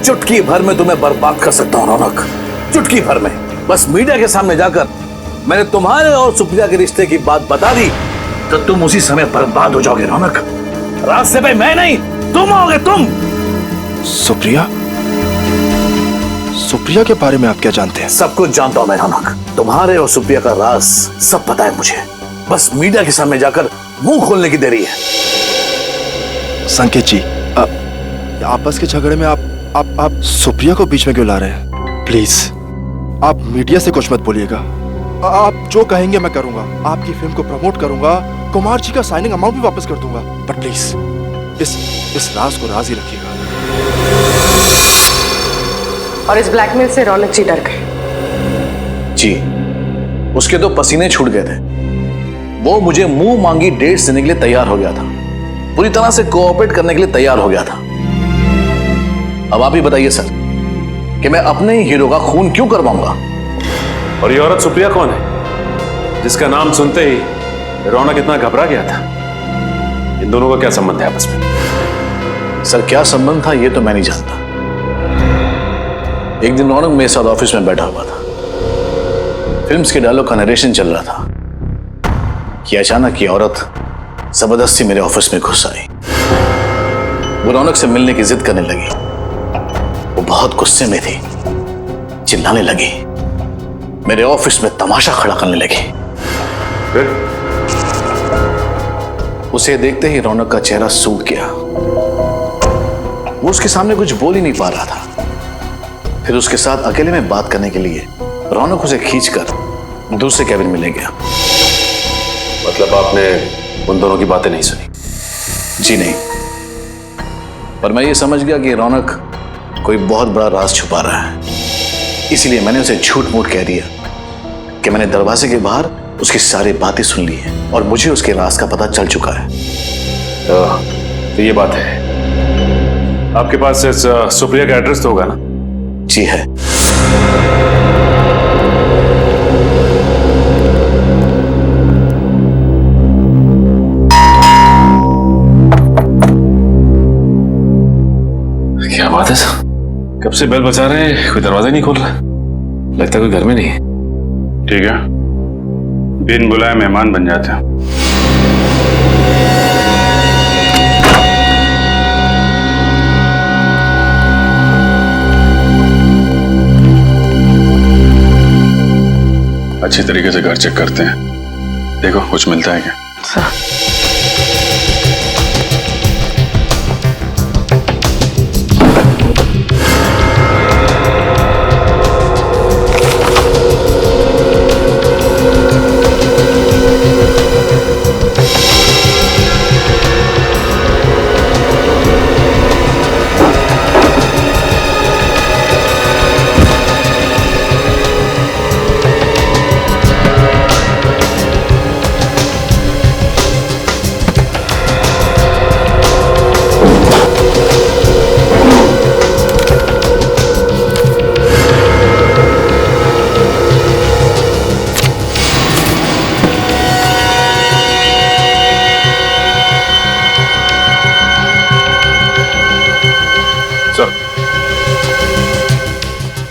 चुटकी भर में तुम्हें बर्बाद कर सकता हूँ रौनक, चुटकी भर में। बस मीडिया के सामने जाकर मैंने तुम्हारे और सुप्रिया के रिश्ते की बात बता दी तो तुम उसी समय बर्बाद हो जाओगे रौनक। रास्ते पे मैं नहीं, तुम आओगे, तुम। सुप्रिया के बारे में आप क्या जानते हैं? सब कुछ जानता हूं मैं रौनक, तुम्हारे और सुप्रिया का राज सब पता है मुझे। बस मीडिया के सामने जाकर मुंह खोलने की देरी है। संकेत जी, आपस के झगड़े में आप सुप्रिया को बीच में क्यों ला रहे हैं? प्लीज आप मीडिया से कुछ मत बोलिएगा। आप जो कहेंगे मैं करूंगा। आपकी फिल्म को प्रमोट करूंगा, कुमार जी का साइनिंग अमाउंट भी वापस कर दूंगा। बट प्लीज इस राज को राज ही रखिएगा। और इस ब्लैकमेल से रौनक जी डर गए। जी, उसके तो पसीने छूट गए थे। वो मुझे मुंह मांगी डेट्स देने के लिए तैयार हो गया था, पूरी तरह से कोऑपरेट करने के लिए तैयार हो गया था। अब आप ही बताइए सर कि मैं अपने ही हीरो का खून क्यों करवाऊंगा? और ये औरत सुप्रिया कौन है जिसका नाम सुनते ही रौनक इतना घबरा गया था? इन दोनों का क्या संबंध है आपस में? सर क्या संबंध था ये तो मैं नहीं जानता, एक दिन रौनक मेरे साथ ऑफिस में बैठा हुआ था। फिल्म्स के डायलॉग का नरेशन चल रहा था कि अचानक ये औरत जबरदस्ती मेरे ऑफिस में घुस आई। वो रौनक से मिलने की जिद करने लगी। वो बहुत गुस्से में थी, चिल्लाने लगी, मेरे ऑफिस में तमाशा खड़ा करने लगी। फिर उसे देखते ही रौनक का चेहरा सूख गया। वो उसके सामने कुछ बोल ही नहीं पा रहा था। फिर उसके साथ अकेले में बात करने के लिए रौनक उसे खींचकर दूसरे कैबिन में ले गया। मतलब आपने उन दोनों की बातें नहीं सुनी? जी नहीं, पर मैं ये समझ गया कि रौनक कोई बहुत बड़ा राज छुपा रहा है। इसीलिए मैंने उसे झूठ मूठ कह दिया कि मैंने दरवाजे के बाहर उसकी सारी बातें सुन ली हैं और मुझे उसके राज का पता चल चुका है। तो ये बात है। आपके पास इस सुप्रिया का एड्रेस तो होगा ना? जी है। क्या बात है सर, कब से बेल बजा रहे हैं, कोई दरवाजा नहीं खोल रहा। लगता है कोई घर में नहीं है। ठीक है, बिन बुलाए मेहमान बन जाते हैं। अच्छी तरीके से घर चेक करते हैं, देखो कुछ मिलता है क्या।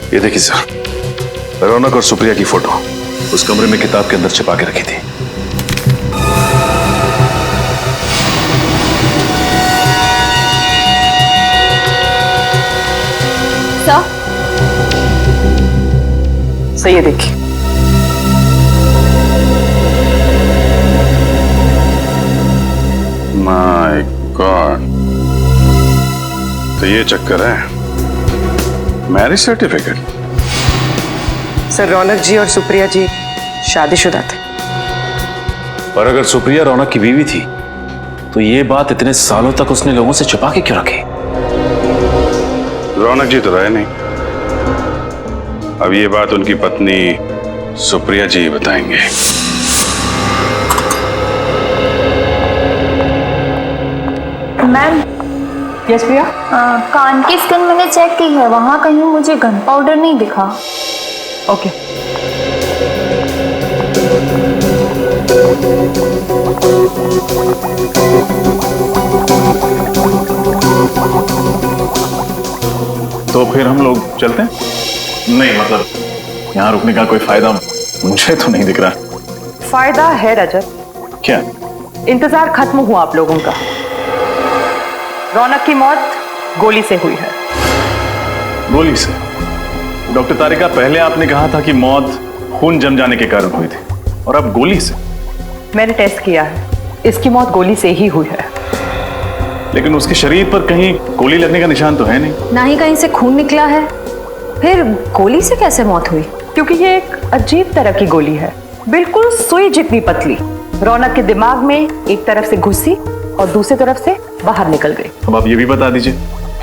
ये देखिए सर, रौनक और सुप्रिया की फोटो उस कमरे में किताब के अंदर छिपा के रखी थी। सही है, देखिए। माय गॉड, तो ये चक्कर है। Marriage certificate? सर, रौनक जी और सुप्रिया जी शादीशुदा थे। पर अगर सुप्रिया रौनक की बीवी थी तो ये बात इतने सालों तक उसने लोगों से छुपा के क्यों रखी? रौनक जी तो रहे नहीं, अब ये बात उनकी पत्नी सुप्रिया जी बताएंगे। मैम, यस प्रिया। कान की स्किन मैंने चेक की है, वहां कहीं मुझे गन पाउडर नहीं दिखा। ओके। तो फिर हम लोग चलते हैं? नहीं, मतलब यहाँ रुकने का कोई फायदा मुझे तो नहीं दिख रहा। फायदा है रजत। क्या? इंतजार खत्म हुआ आप लोगों का। रौनक की मौत गोली से हुई है। गोली से? डॉक्टर तारिका, पहले आपने कहा था कि मौत खून जम जाने के कारण हुई थी, और अब गोली से? मैंने टेस्ट किया है, इसकी मौत गोली से ही हुई है। लेकिन उसके शरीर पर कहीं गोली लगने का निशान तो है नहीं। ना ही कहीं से खून निकला है, फिर गोली से कैसे मौत हुई? क्योंकि ये एक अजीब तरह की गोली है, बिल्कुल सुई जितनी पतली। रौनक के दिमाग में एक तरफ से घुसी और दूसरी तरफ से बाहर निकल गई। अब आप ये भी बता दीजिए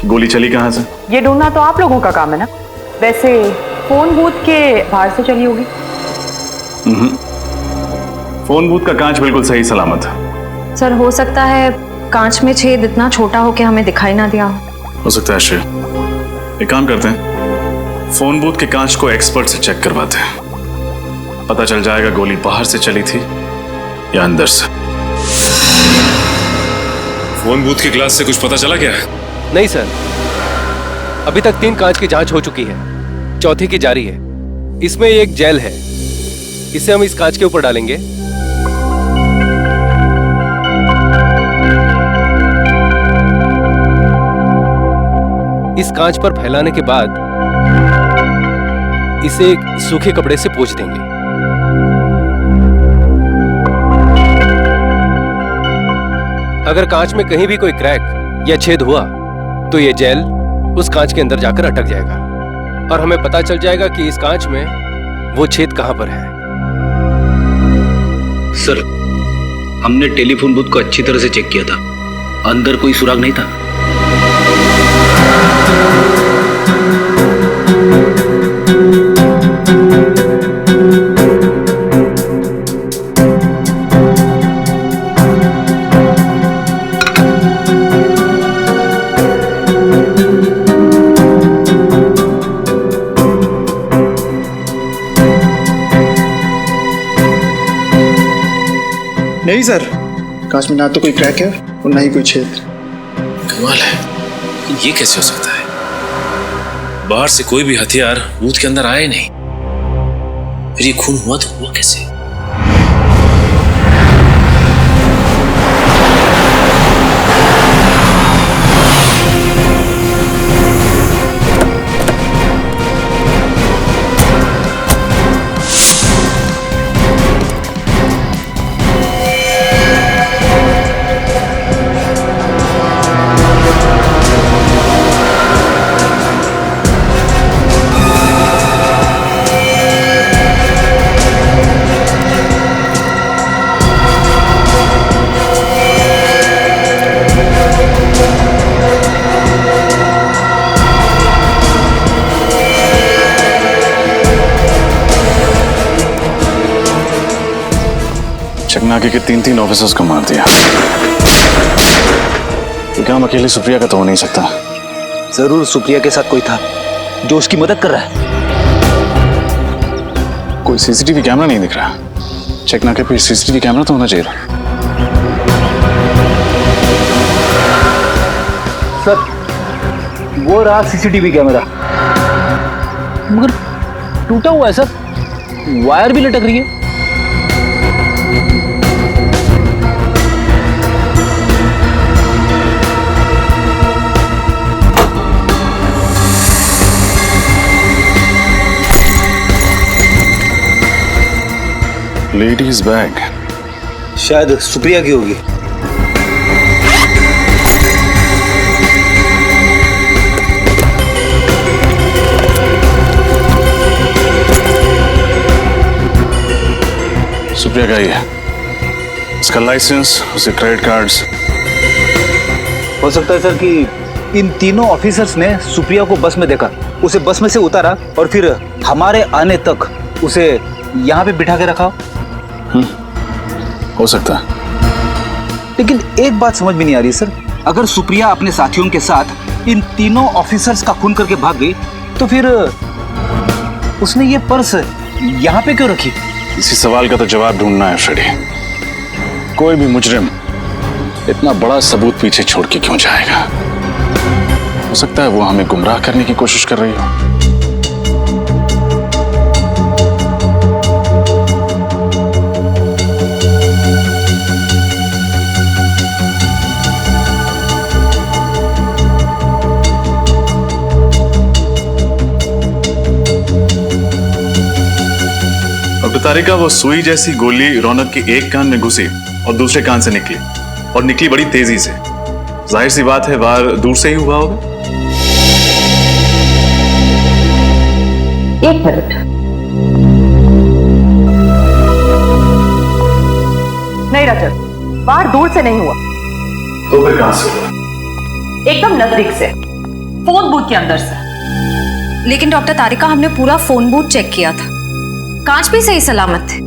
कि गोली चली कहाँ से? ये ढूंढना तो आप लोगों का काम है ना। वैसे फोन बूथ के बाहर से चली होगी। फोन बूथ का कांच बिल्कुल सही सलामत है। सर, हो सकता है कांच में छेद इतना छोटा हो कि हमें दिखाई ना दिया हो सकता है श्रेय। एक काम करते हैं, फोन बूथ के कांच को एक्सपर्ट से चेक करवाते हैं, पता चल जाएगा गोली बाहर से चली थी या अंदर से। फोन बूथ के ग्लास से कुछ पता चला क्या? नहीं सर, अभी तक 3 कांच की जांच हो चुकी है, चौथे की जारी है। इसमें एक जेल है, इसे हम इस कांच के ऊपर डालेंगे। इस कांच पर फैलाने के बाद इसे एक सूखे कपड़े से पोंछ देंगे। अगर कांच में कहीं भी कोई क्रैक या छेद हुआ तो ये जेल उस कांच के अंदर जाकर अटक जाएगा और हमें पता चल जाएगा कि इस कांच में वो छेद कहां पर है। सर, हमने टेलीफोन बूथ को अच्छी तरह से चेक किया था, अंदर कोई सुराग नहीं था। नहीं सर, कांच में ना तो कोई क्रैक है और ना ही कोई छेद। कमाल है, ये कैसे हो सकता है? बाहर से कोई भी हथियार बूथ के अंदर आया नहीं, फिर ये खून हुआ तो हुआ कैसे? चकनाके के 3 ऑफिसर्स को मार दिया। ये काम अकेले सुप्रिया का तो हो नहीं सकता। जरूर सुप्रिया के साथ कोई था जो उसकी मदद कर रहा है। कोई सीसीटीवी कैमरा नहीं दिख रहा। चकनाके पे सीसीटीवी कैमरा तो होना चाहिए था। सर, वो रहा सीसीटीवी कैमरा, मगर टूटा हुआ है सर, वायर भी लटक रही है। लेडीज बैग शायद सुप्रिया की होगी। सुप्रिया का ही है। इसका लाइसेंस, उसके क्रेडिट कार्ड्स। हो सकता है सर कि इन तीनों ऑफिसर्स ने सुप्रिया को बस में देखा, उसे बस में से उतारा और फिर हमारे आने तक उसे यहाँ पे बिठा के रखा। हो सकता है। लेकिन एक बात समझ में नहीं आ रही सर, अगर सुप्रिया अपने साथियों के साथ इन तीनों ऑफिसर्स का खून करके भाग गई तो फिर उसने ये पर्स यहाँ पे क्यों रखी? इसी सवाल का तो जवाब ढूंढना है फ्रेडी। कोई भी मुजरिम इतना बड़ा सबूत पीछे छोड़ के क्यों जाएगा? हो सकता है वो हमें गुमराह करने की कोशिश कर रही हो। तारिका, वो सुई जैसी गोली रौनक के एक कान में घुसी और दूसरे कान से निकली, और निकली बड़ी तेजी से। जाहिर सी बात है वार दूर से ही हुआ होगा। 1 मिनट। नहीं रजत, वार दूर से नहीं हुआ। तो फिर कहां से हुआ? एकदम नजदीक से, फोन बूथ के अंदर से। लेकिन डॉक्टर तारिका, हमने पूरा फोन बूथ चेक किया था, कांच भी सही सलामत थे।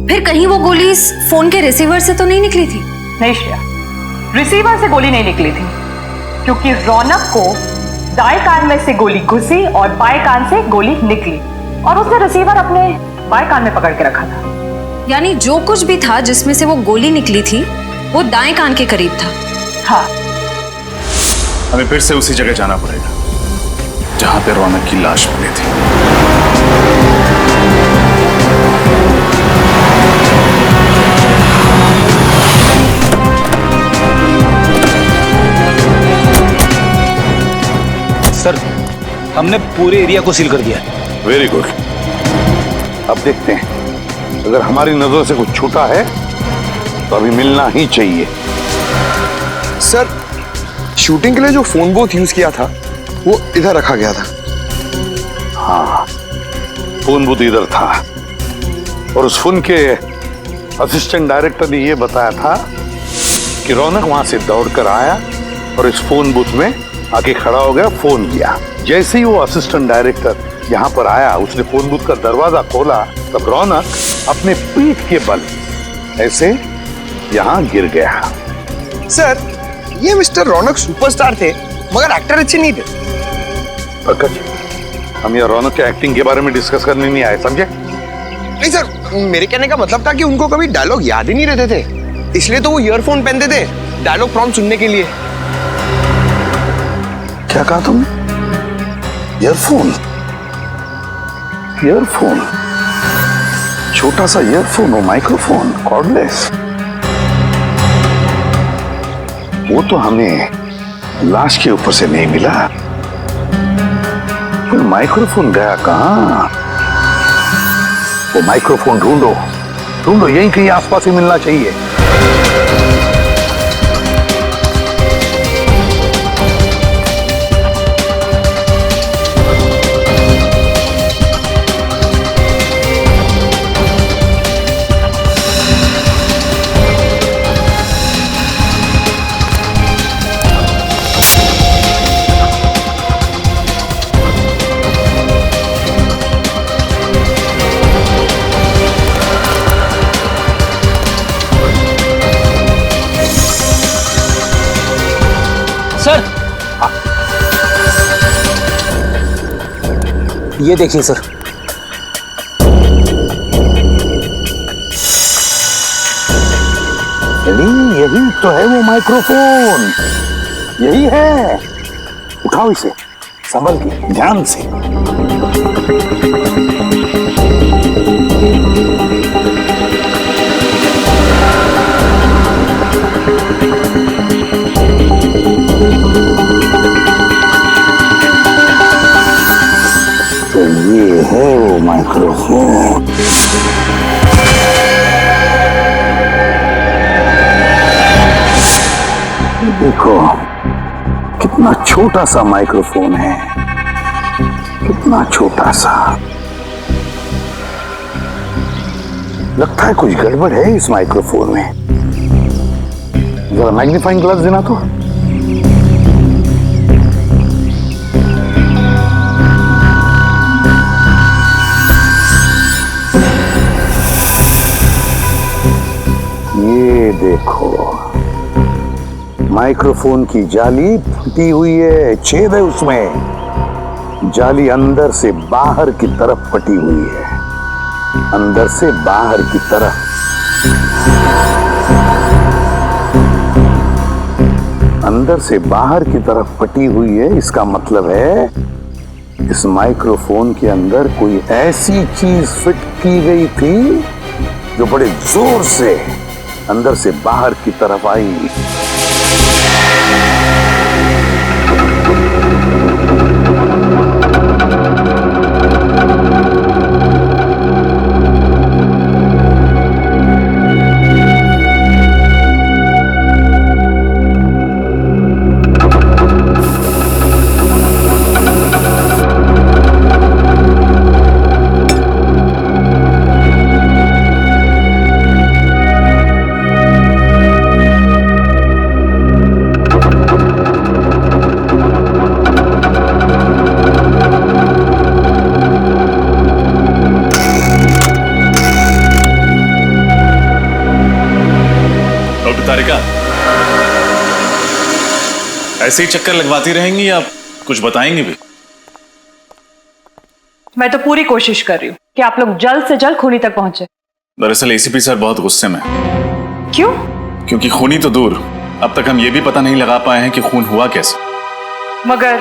फिर कहीं वो गोली इस फोन के रिसीवर से तो नहीं निकली थी? नहीं श्रेया, रिसीवर से गोली नहीं निकली थी, क्योंकि रौनक को दाएं कान में से गोली घुसी और बाएं कान से गोली निकली, और उसने रिसीवर अपने बाएं कान में पकड़ के रखा था। यानी जो कुछ भी था जिसमें से वो गोली निकली थी वो दाएं कान के करीब था। हाँ। हमें फिर से उसी जगह जाना पड़ेगा। जहां पे रौनक की लाश मिली थी। सर, हमने पूरे एरिया को सील कर दिया है। Very good. अब देखते हैं, अगर हमारी नजर से कुछ छूटा है तो अभी मिलना ही चाहिए। सर, शूटिंग के लिए जो फोन बूथ यूज किया था वो इधर रखा गया था। हाँ, फोन बूथ इधर था और उस फोन के असिस्टेंट डायरेक्टर ने यह बताया था कि रौनक वहां से दौड़कर आया और इस फोन बूथ में आके खड़ा हो गया, फोन किया। जैसे ही वो असिस्टेंट डायरेक्टर यहाँ पर आया, उसने फोन बूथ का दरवाजा खोला, तब रौनक अपने पीठ के बल ऐसे यहाँ गिर गया। सर, ये मिस्टर रौनक सुपरस्टार थे मगर एक्टर अच्छे नहीं थे। पंकज, हम यहाँ रौनक के एक्टिंग के बारे में डिस्कस करने नहीं आए, समझे? नहीं सर, मेरे कहने का मतलब था कि उनको कभी डायलॉग याद ही नहीं रहते थे, इसलिए तो वो ईयरफोन पहनते थे डायलॉग प्रॉम्प्ट सुनने के लिए। क्या कहा तुमने? ईयरफोन? ईयरफोन? छोटा सा ईयरफोन और माइक्रोफोन, कॉर्डलेस। वो तो हमें लाश के ऊपर से नहीं मिला, फिर माइक्रोफोन गया कहां? वो माइक्रोफोन ढूंढो, ढूंढो, यहीं कहीं आसपास ही मिलना चाहिए। सर, ये देखिए सर। यही तो है वो माइक्रोफोन, यही है। उठाओ इसे, संभल के, ध्यान से। तो ये है वो माइक्रोफोन। देखो कितना छोटा सा माइक्रोफोन है, कितना छोटा सा। लगता है कुछ गड़बड़ है इस माइक्रोफोन में। जरा मैग्नीफाइंग ग्लास देना तो। ये देखो, माइक्रोफोन की जाली फटी हुई है, छेद है उसमें। जाली अंदर से बाहर की तरफ फटी हुई है, अंदर से बाहर की तरफ। अंदर से बाहर की तरफ फटी हुई है, इसका मतलब है इस माइक्रोफोन के अंदर कोई ऐसी चीज फिट की गई थी जो बड़े जोर से अंदर से बाहर की तरफ आई। तारिका, ऐसे ही चक्कर लगवाती रहेंगी या कुछ बताएंगी भी? मैं तो पूरी कोशिश कर रही हूँ कि आप लोग जल्द से जल्द खूनी तक पहुंचे। दरअसल एसीपी सर बहुत गुस्से में। क्यों? क्योंकि खूनी तो दूर, अब तक हम ये भी पता नहीं लगा पाए हैं कि खून हुआ कैसे। मगर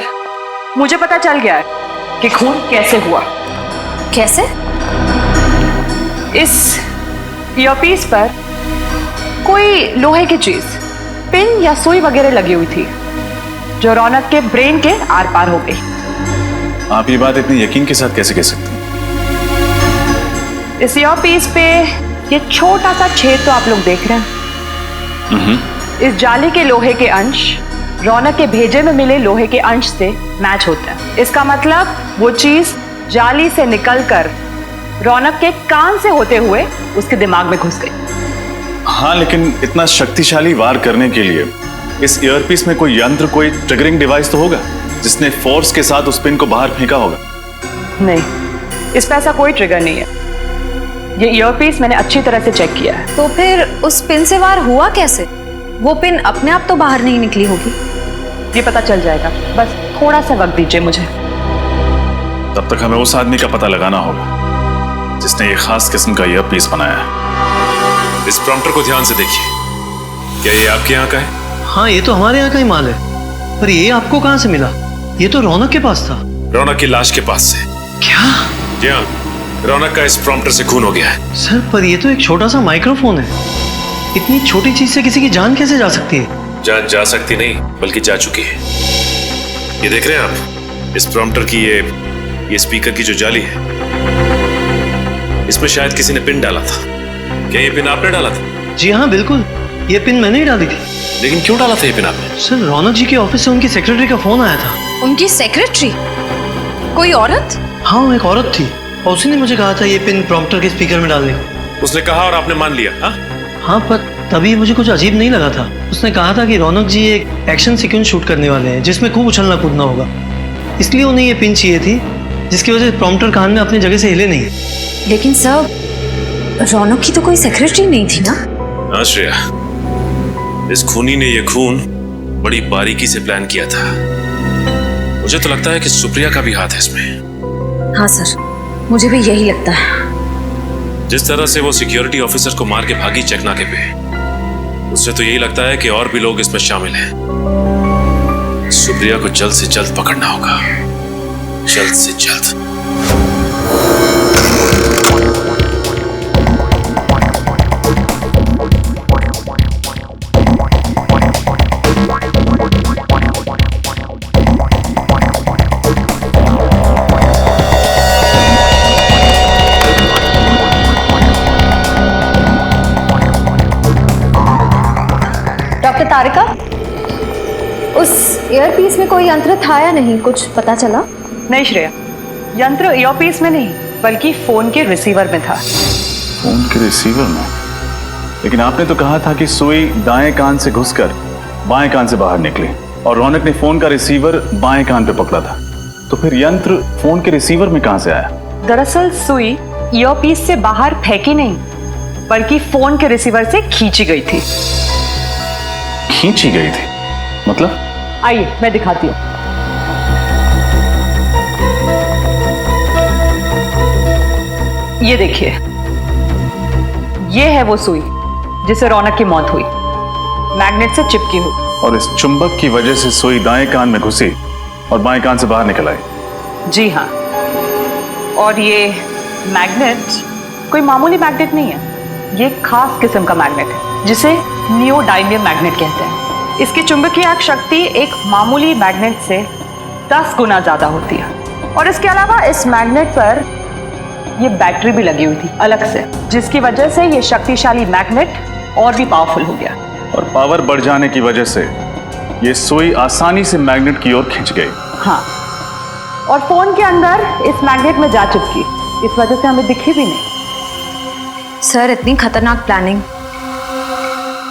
मुझे पता चल गया है कि खून कैसे हुआ। कैसे? इस ईयरपीस पर कोई लोहे की चीज, पिन या सुई वगैरह लगी हुई थी जो रौनक के ब्रेन के आर पार हो गई। आप ये बात इतने यकीन के साथ कैसे कह सकते हैं? इस ईयरपीस पे ये छोटा सा छेद तो आप लोग देख रहे हैं। इस जाली के लोहे के अंश रौनक के भेजे में मिले लोहे के अंश से मैच होते हैं। इसका मतलब वो चीज जाली से निकलकर रौनक के कान से होते हुए उसके दिमाग में घुस गई। हाँ, लेकिन इतना शक्तिशाली वार करने के लिए इस ईयरपीस में कोई यंत्र, कोई ट्रिगरिंग डिवाइस तो होगा जिसने फोर्स के साथ उस पिन को बाहर फेंका होगा। नहीं, इस पे ऐसा कोई ट्रिगर नहीं है। ये ईयरपीस मैंने अच्छी तरह से चेक किया है। तो फिर उस पिन से वार हुआ कैसे? वो पिन अपने आप तो बाहर नहीं निकली होगी। ये पता चल जाएगा, बस थोड़ा सा वक्त दीजिए मुझे। तब तक हमें उस आदमी का पता लगाना होगा जिसने ये खास किस्म का ईयरपीस बनाया है। इस प्रॉम्प्टर को ध्यान से देखिए। क्या ये आपके यहाँ का है? हाँ, ये तो हमारे यहाँ का ही माल है। पर ये आपको कहाँ से मिला? ये तो रौनक के पास था। रौनक की लाश के पास से। क्या? जी हाँ, रौनक का इस प्रॉम्प्टर से खून हो गया है। सर, पर ये तो एक छोटा सा माइक्रोफोन है। इतनी छोटी चीज से किसी की जान कैसे जा सकती है? जान जा सकती नहीं, बल्कि जा चुकी है। ये देख रहे हैं आप, इस प्रॉम्प्टर की ये स्पीकर की जो जाली है, इसमें शायद किसी ने पिन डाला था। क्या ये पिन आपने डाला था? जी हाँ, बिल्कुल, ये पिन मैंने ही डाली थी। लेकिन क्यों डाला था ये पिन आपने? सर, रौनक जी के ऑफिस से उनकी सेक्रेटरी का फोन आया था। उनकी सेक्रेटरी? कोई औरत? हाँ, वो एक औरत थी और उसी ने मुझे कहा था ये पिन प्रॉम्प्टर के स्पीकर में डालने को। उसने कहा और आपने मान लिया? हाँ, पर तभी मुझे कुछ अजीब नहीं लगा था। उसने कहा था कि रौनक जी एक एक्शन सीक्वेंस शूट करने वाले हैं जिसमें खूब उछलना कूदना होगा, इसलिए उन्हें ये पिन चाहिए थी, जिसकी वजह से प्रॉम्प्टर कान में अपनी जगह से हिले नहीं। लेकिन सर, रौनक की तो कोई सेक्रेटरी नहीं थी ना? हाँ श्रेया, इस खूनी ने ये खून बड़ी बारीकी से प्लान किया था। मुझे तो लगता है कि सुप्रिया का भी हाथ है इसमें। हाँ सर, मुझे भी यही लगता है। जिस तरह से वो सिक्योरिटी ऑफिसर को मार के भागी चेक नाके पे, उससे तो यही लगता है कि और भी लोग इसमें शामिल हैं। सुप्रिया को जल्द से जल्द पकड़ना होगा, जल्द से जल्द। डॉक्टर तारिका, उस ईयरपीस में कोई यंत्र था या नहीं, कुछ पता चला? नहीं श्रेया, यंत्र ईयरपीस में नहीं बल्कि फोन के रिसीवर में था। फोन के रिसीवर में? लेकिन आपने तो कहा था कि सुई दाएं कान से घुसकर बाएं कान से बाहर निकली और रौनक ने फोन का रिसीवर बाएं कान पे पकड़ा था। तो फिर यंत्र फोन के रिसीवर में कहां से आया? दरअसल सुई ईयरपीस से बाहर फेंकी नहीं बल्कि फोन के रिसीवर से खींची गई थी। खींची गई थी मतलब? आइए मैं दिखाती हूँ। ये देखिए, ये है वो सुई जिसे रौनक की मौत हुई, मैग्नेट से चिपकी हुई। और इस चुंबक की वजह से सुई दाएं कान में घुसी और बाएं कान से बाहर निकल आई। जी हाँ, और ये मैग्नेट कोई मामूली मैग्नेट नहीं है, ये खास किस्म का मैग्नेट है जिसे नियोडायमियम मैग्नेट कहते हैं। इसकी चुंबकीय शक्ति एक मामूली मैग्नेट से 10 गुना ज्यादा होती है। और इसके अलावा इस मैग्नेट पर ये बैटरी भी लगी हुई थी अलग से, जिसकी वजह से ये शक्तिशाली मैग्नेट और भी पावरफुल हो गया। और पावर बढ़ जाने की वजह से ये सुई आसानी से मैग्नेट की ओर खिंच गई। हाँ, और फोन के अंदर इस मैग्नेट में जा चिपकी, इस वजह से हमें दिखी भी नहीं। सर, इतनी खतरनाक प्लानिंग,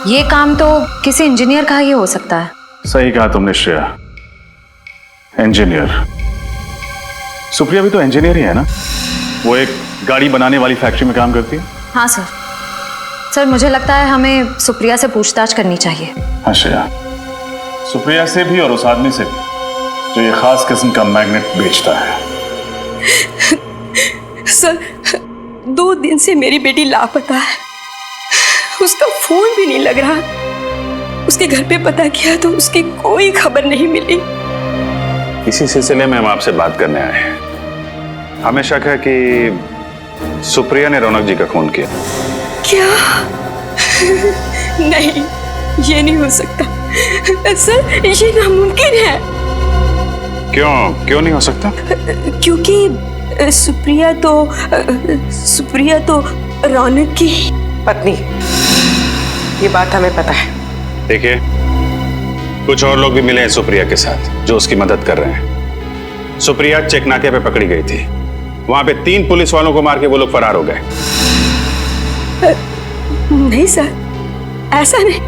ये काम तो किसी इंजीनियर का ही हो सकता है। सही कहा तुमने श्रेया, इंजीनियर। सुप्रिया भी तो इंजीनियर ही है ना? वो एक गाड़ी बनाने वाली फैक्ट्री में काम करती है। हाँ सर। सर, मुझे लगता है हमें सुप्रिया से पूछताछ करनी चाहिए। हाँ श्रेया, सुप्रिया से भी और उस आदमी से भी जो ये खास किस्म का मैग्नेट बेचता है। सर, 2 दिन से मेरी बेटी लापता है, उसका फोन भी नहीं लग रहा। उसके घर पे पता किया तो उसकी कोई खबर नहीं मिली। इसी सिलसिले में हम आपसे बात करने आए हैं। हमें शक है कि सुप्रिया ने रौनक जी का खून किया। क्या? नहीं, ये नहीं हो सकता सर, ये नामुमकिन है। क्यों नहीं हो सकता? क्योंकि सुप्रिया तो रौनक की पत्नी, ये बात हमें पता है। देखिए, कुछ और लोग भी मिले हैं सुप्रिया के साथ जो उसकी मदद कर रहे हैं। सुप्रिया चेक नाके पे पकड़ी गई थी, वहां पे 3 पुलिस वालों को मार के वो लोग फरार हो गए। नहीं सर, ऐसा नहीं।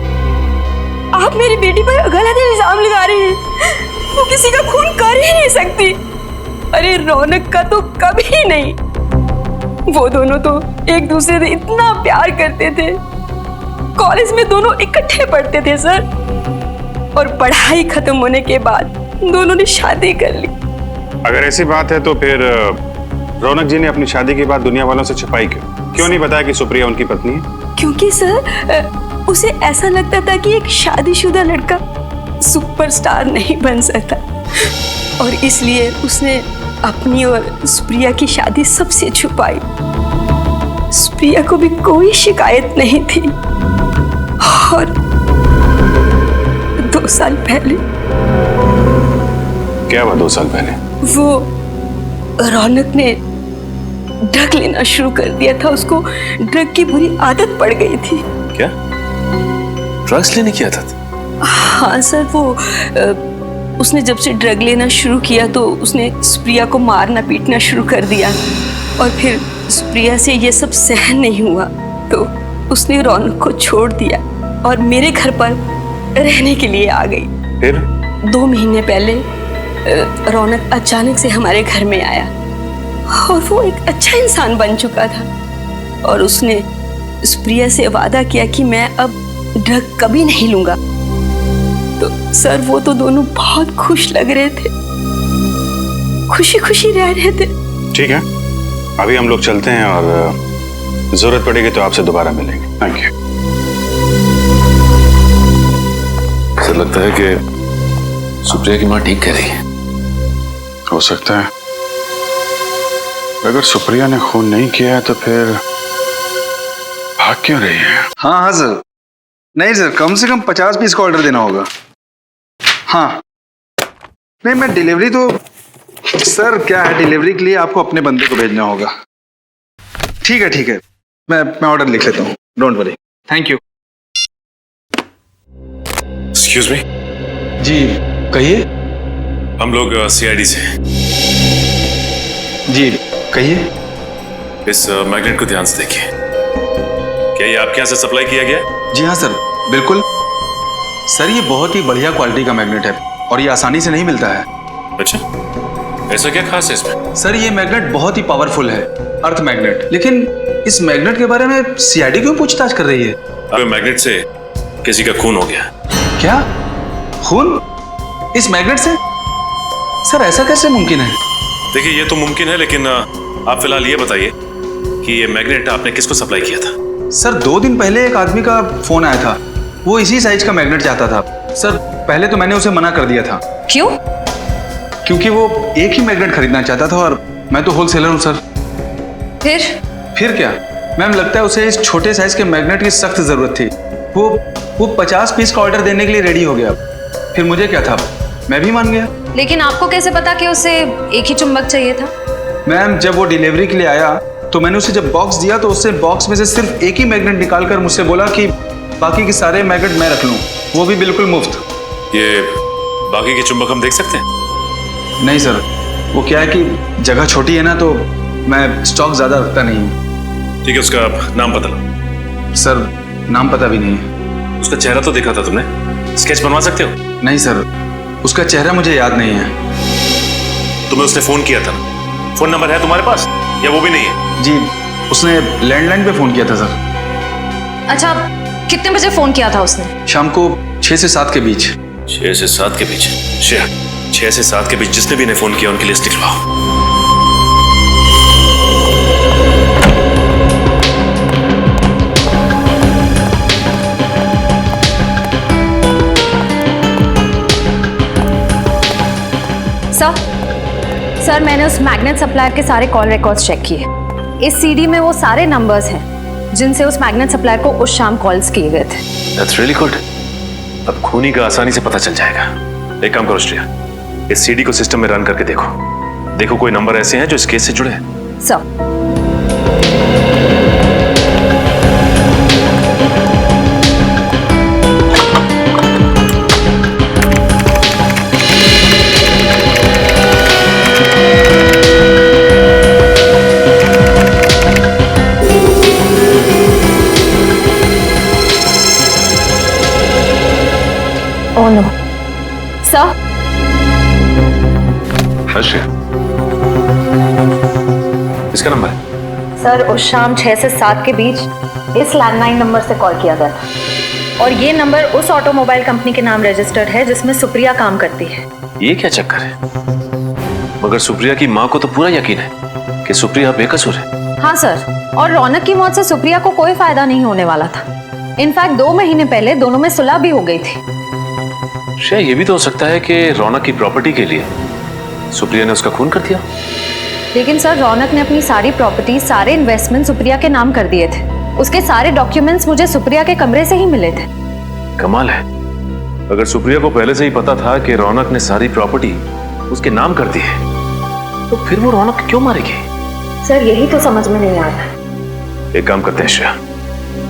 आप मेरी बेटी पर गलत इल्जाम लगा रहे हैं। वो किसी का खून कर ही नहीं सकती। अरे रौनक का तो कभी नहीं। वो दोनों तो एक दूसरे से इतना प्यार करते थे। कॉलेज में दोनों इकट्ठे पढ़ते थे सर, और पढ़ाई खत्म होने के बाद दोनों ने शादी कर ली। अगर ऐसी बात है तो फिर रौनक जी ने अपनी शादी की बात दुनिया वालों से छिपाई क्यों नहीं बताया कि सुप्रिया उनकी पत्नी है? क्योंकि सर उसे ऐसा लगता था कि एक शादीशुदा लड़का सुपरस्टार नहीं बन सकता, और इसलिए उसने अपनी और सुप्रिया की शादी सबसे छुपाई। सुप्रिया को भी कोई शिकायत नहीं थी। और 2 साल पहले। क्या हुआ 2 साल पहले? वो रौनक ने ड्रग लेना शुरू कर दिया था। उसको ड्रग की बुरी आदत पड़ गई थी। क्या? ड्रग्स लेने की आदत? हाँ सर, वो उसने जब से ड्रग लेना शुरू किया तो उसने सुप्रिया को मारना पीटना शुरू कर दिया, और फिर सुप्रिया से ये सब सहन नहीं हुआ तो उसने रौनक को छोड़ दिया और मेरे घर पर रहने के लिए आ गई। फिर 2 महीने पहले रौनक अचानक से हमारे घर में आया, और वो एक अच्छा इंसान बन चुका था, और उसने सुप्रिया से वादा किया कि मैं अब ड्रग कभी नहीं लूंगा। तो सर वो तो दोनों बहुत खुश लग रहे थे, खुशी खुशी रह रहे थे। ठीक है, अभी हम लोग चलते हैं और जरूरत पड़ेगी तो आपसे दोबारा मिलेंगे। Thank you. ऐसा लगता है कि सुप्रिया की माँ ठीक कह रही है। हो सकता है। अगर सुप्रिया ने खून नहीं किया है तो फिर भाग क्यों रही है? हाँ सर। नहीं सर, कम से कम 50 पीस का ऑर्डर देना होगा। हाँ नहीं, मैं डिलीवरी तो सर क्या है, डिलीवरी के लिए आपको अपने बंदे को भेजना होगा। ठीक है, मैं ऑर्डर लिख लेता हूँ, don't worry. Thank you. Excuse me. जी कहिए। हम लोग सीआईडी से। जी कहिए। इस मैग्नेट को ध्यान से देखिए। क्या ये आपके यहाँ से सप्लाई किया गया है? जी हाँ सर, बिल्कुल। सर ये बहुत ही बढ़िया क्वालिटी का मैग्नेट है और ये आसानी से नहीं मिलता है। अच्छा, ऐसा क्या खास है इसमें? सर ये मैग्नेट बहुत ही पावरफुल है, अर्थ मैग्नेट। लेकिन इस मैग्नेट के बारे में सीआईडी क्यों पूछताछ कर रही है? अब मैग्नेट से किसी का खून हो गया। क्या? खून इस मैग्नेट से? सर ऐसा कैसे मुमकिन है? देखिए ये तो मुमकिन है, लेकिन आप फिलहाल ये बताइए कि ये मैग्नेट आपने किसको सप्लाई किया था? सर 2 दिन पहले एक आदमी का फोन आया था, वो इसी साइज का मैग्नेट चाहता था। सर पहले तो मैंने उसे मना कर दिया था। क्यों? क्योंकि वो एक ही मैग्नेट खरीदना चाहता था और मैं तो होलसेलर हूँ सर। फिर क्या मैम, लगता है उसे इस छोटे साइज के मैग्नेट की सख्त जरूरत थी। वो 50 पीस का ऑर्डर देने के लिए रेडी हो गया। फिर मुझे क्या था, मैं भी मान गया। लेकिन आपको कैसे पता कि उसे एक ही चुंबक चाहिए था? मैम जब वो डिलीवरी के लिए आया तो मैंने उसे जब बॉक्स दिया तो उससे बॉक्स में से सिर्फ एक ही मैग्नेट निकालकर मुझसे बोला कि बाकी के सारे मैग्नेट मैं रख लूं, वो भी बिल्कुल मुफ्त। ये बाकी के चुंबक हम देख सकते हैं? नहीं सर, वो क्या है कि जगह छोटी है ना, तो मैं स्टॉक ज्यादा रखता नहीं हूँ। ठीक है, उसका नाम बता लो। सर नाम पता भी नहीं है। उसका चेहरा तो देखा था तुमने, स्केच बनवा सकते हो? नहीं सर, उसका चेहरा मुझे याद नहीं है। तुम्हें उसने फोन किया था, फोन नंबर है तुम्हारे पास या वो भी नहीं है? जी उसने लैंडलाइन पे फोन किया था सर। अच्छा, कितने बजे फोन किया था उसने? शाम को 6 से 7 के बीच। 6 से 7 के बीच? 6 से 7 के बीच जिसने भी ने फोन किया उनकी लिस्ट लिखवाओ। सर मैंने उस मैग्नेट सप्लायर के सारे कॉल रिकॉर्ड्स चेक किए। इस सीडी में वो सारे नंबर्स हैं जिनसे उस मैग्नेट सप्लायर को उस शाम कॉल्स किए गए थे। That's really good. अब खूनी का आसानी से पता चल जाएगा। एक काम करो श्रेया, इस सीडी को सिस्टम में रन करके देखो कोई नंबर ऐसे हैं जो इस केस से जुड़े हैं। सर इसका नंबर है? सर उस शाम 6 से 7 के बीच इस लैंडलाइन नंबर से कॉल किया गया था और ये नंबर उस ऑटोमोबाइल कंपनी के नाम रजिस्टर्ड है जिसमें सुप्रिया काम करती है। ये क्या चक्कर है? मगर सुप्रिया की माँ को तो पूरा यकीन है कि सुप्रिया बेकसूर है। हाँ सर, और रौनक की मौत से सुप्रिया को कोई फायदा नहीं होने वाला था। इनफैक्ट 2 महीने पहले दोनों में सुलह भी हो गई थी। शायद ये भी तो हो सकता है कि रौनक की प्रॉपर्टी के लिए सुप्रिया ने उसका खून कर दिया। लेकिन सर रौनक ने अपनी सारी प्रॉपर्टी, सारे इन्वेस्टमेंट सुप्रिया के नाम कर दिए थे। उसके सारे डॉक्यूमेंट्स मुझे सुप्रिया के कमरे से ही मिले थे। कमाल है, अगर सुप्रिया को पहले से ही पता था कि रौनक ने सारी प्रॉपर्टी उसके नाम कर दी है तो फिर वो रौनक क्यों मारेगी? सर यही तो समझ में नहीं आ रहा। एक काम करते हैं श्रेया,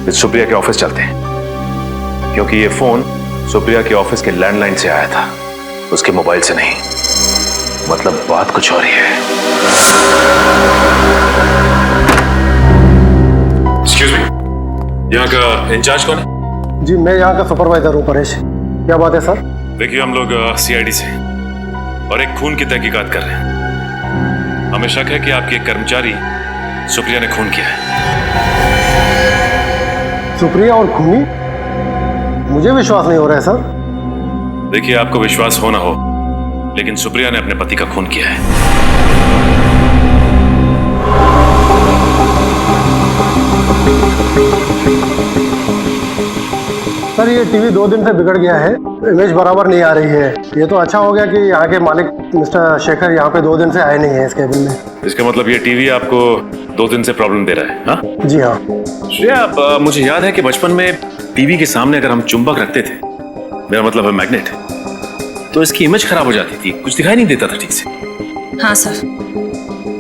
फिर सुप्रिया के ऑफिस चलते हैं, क्योंकि ये फोन सुप्रिया के ऑफिस के लैंडलाइन से आया था, उसके मोबाइल से नहीं। मतलब बात कुछ और ही है। एक्सक्यूज मी, यहाँ का इंचार्ज कौन है? जी मैं यहाँ का सुपरवाइजर हूँ परेश। क्या बात है सर? देखिए हम लोग सीआईडी से और एक खून की तहकीकात कर रहे हैं। हमें शक है कि आपके एक कर्मचारी सुप्रिया ने खून किया है। सुप्रिया और खूनी? मुझे विश्वास नहीं हो रहा है सर। देखिए आपको विश्वास हो ना हो, लेकिन सुप्रिया ने अपने पति का खून किया है। सर ये टीवी 2 दिन से बिगड़ गया है, इमेज बराबर नहीं आ रही है। ये तो अच्छा हो गया कि यहाँ के मालिक मिस्टर शेखर यहाँ पे 2 दिन से आए नहीं है इस केबिन में। इसका मतलब ये टीवी आपको 2 दिन से प्रॉब्लम दे रहा है? हाँ जी हाँ। श्रेया, मुझे याद है कि बचपन में टीवी के सामने अगर हम चुंबक रखते थे, मेरा मतलब है मैग्नेट, तो इसकी इमेज खराब हो जाती थी, कुछ दिखाई नहीं देता था ठीक से। हाँ सर,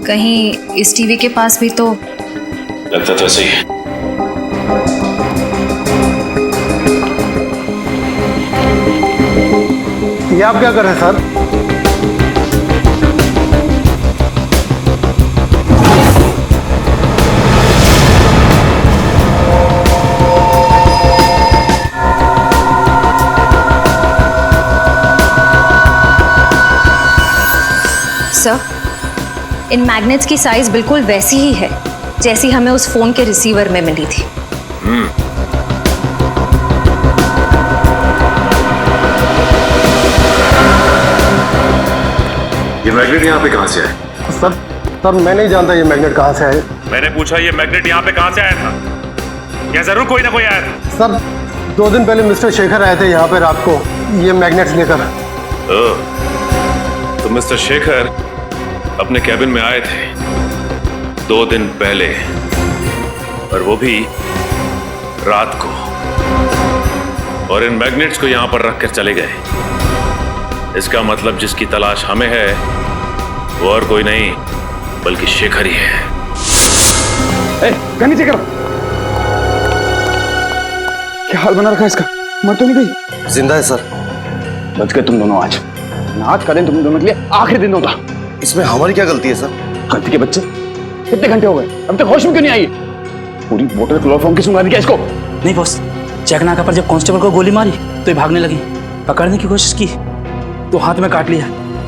कहीं इस टीवी के पास भी तो लगता तो ऐसे ही है। ये आप क्या कर रहे हैं सर? सर इन मैग्नेट्स की साइज बिल्कुल वैसी ही है जैसी हमें उस फोन के रिसीवर में मिली थी। ये मैग्नेट यहाँ पे कहाँ से आया? सर मैं नहीं जानता ये मैग्नेट कहाँ से आया। मैंने पूछा ये मैग्नेट यहाँ पे कहाँ से आया था? क्या जरूर कोई ना कोई आया था? सर 2 दिन पहले मिस्टर शेखर आए थे यहाँ पे रात को ये मैग्नेट्स लेकर। तो मिस्टर शेखर अपने कैबिन में आए थे 2 दिन पहले, और वो भी रात को, और इन मैग्नेट्स को यहाँ पर रखकर चले गए। इसका मतलब जिसकी तलाश हमें है वो और कोई नहीं बल्कि शेखर ही है। नीचे करो। क्या हाल बना रखा है इसका? मर तो नहीं गई? जिंदा है सर। बच गए तुम दोनों आज। आज का दिन तुम दोनों के लिए आखिरी दिन होगा। इसमें हमारी क्या गलती है सर? गलती के बच्चे, कितने घंटे हो गए अब तक होश में क्यों नहीं आई? पूरी बोतल क्लोरोफॉर्म की सुंघा दी क्या इसको? नहीं बॉस, चेक नाका पर जब कांस्टेबल को गोली मारी तो ये भागने लगी। पकड़ने की कोशिश की तो हाथ में काट लिया,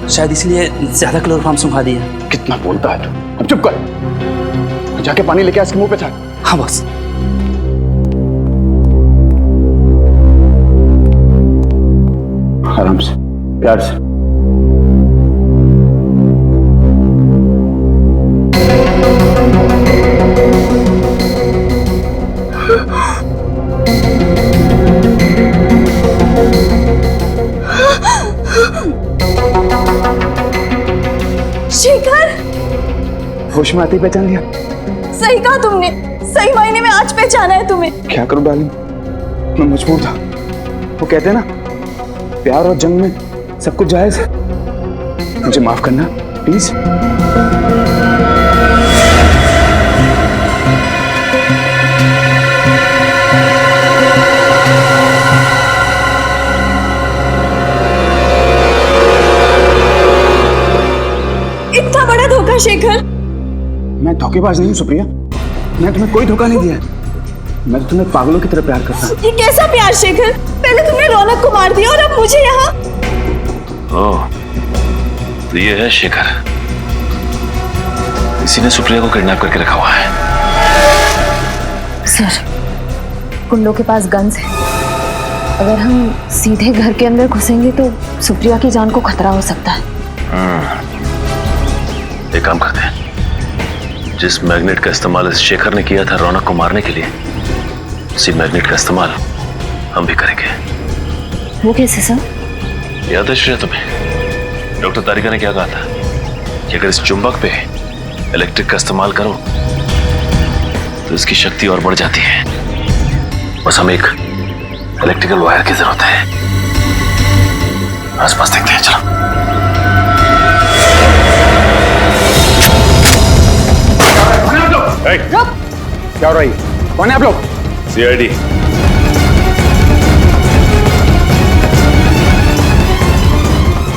शायद इसलिए ज्यादा क्लोरोफॉर्म सुंघा दिया। कितना बोलता है तू? अब चुप कर, जाके पानी लेके इसके मुंह पे छाट। हाँ बॉस। आराम से, प्यार से। होश में आते ही पहचान लिया? सही कहा तुमने, सही मायने में आज पहचाना है तुम्हें। क्या करूं डार्लिंग, मैं मजबूर था। वो कहते हैं ना, प्यार और जंग में सब कुछ जायज है। मुझे माफ करना प्लीज। इतना बड़ा धोखा शेखर। मैं धोखेबाज नहीं हूं सुप्रिया, मैं तुम्हें कोई धोखा नहीं दिया है। मैं तो तुम्हें पागलों की तरह प्यार करता हूं। ये कैसा प्यार शेखर? पहले तुमने रौनक को मार दिया और अब मुझे यहाँ। ओह, तो ये है शेखर। इसी ने सुप्रिया को किडनैप करके रखा हुआ है। सर, कुंडों के पास गन्स है। अगर हम सीधे घर के अंदर घुसेंगे तो सुप्रिया की जान को खतरा हो सकता है। एक काम करते हैं, जिस मैग्नेट का इस्तेमाल इस शेखर ने किया था रौनक को मारने के लिए, उसी मैग्नेट का इस्तेमाल हम भी करेंगे। वो कैसे सर? याद है श्रेया तुम्हें डॉक्टर तारिका ने क्या कहा था कि अगर इस चुंबक पे इलेक्ट्रिक का इस्तेमाल करो तो इसकी शक्ति और बढ़ जाती है। बस हमें एक इलेक्ट्रिकल वायर की जरूरत है। आसपास देखते हैं, चलो। क्या हो रहा है? कौन है आप लोग? सीआईडी।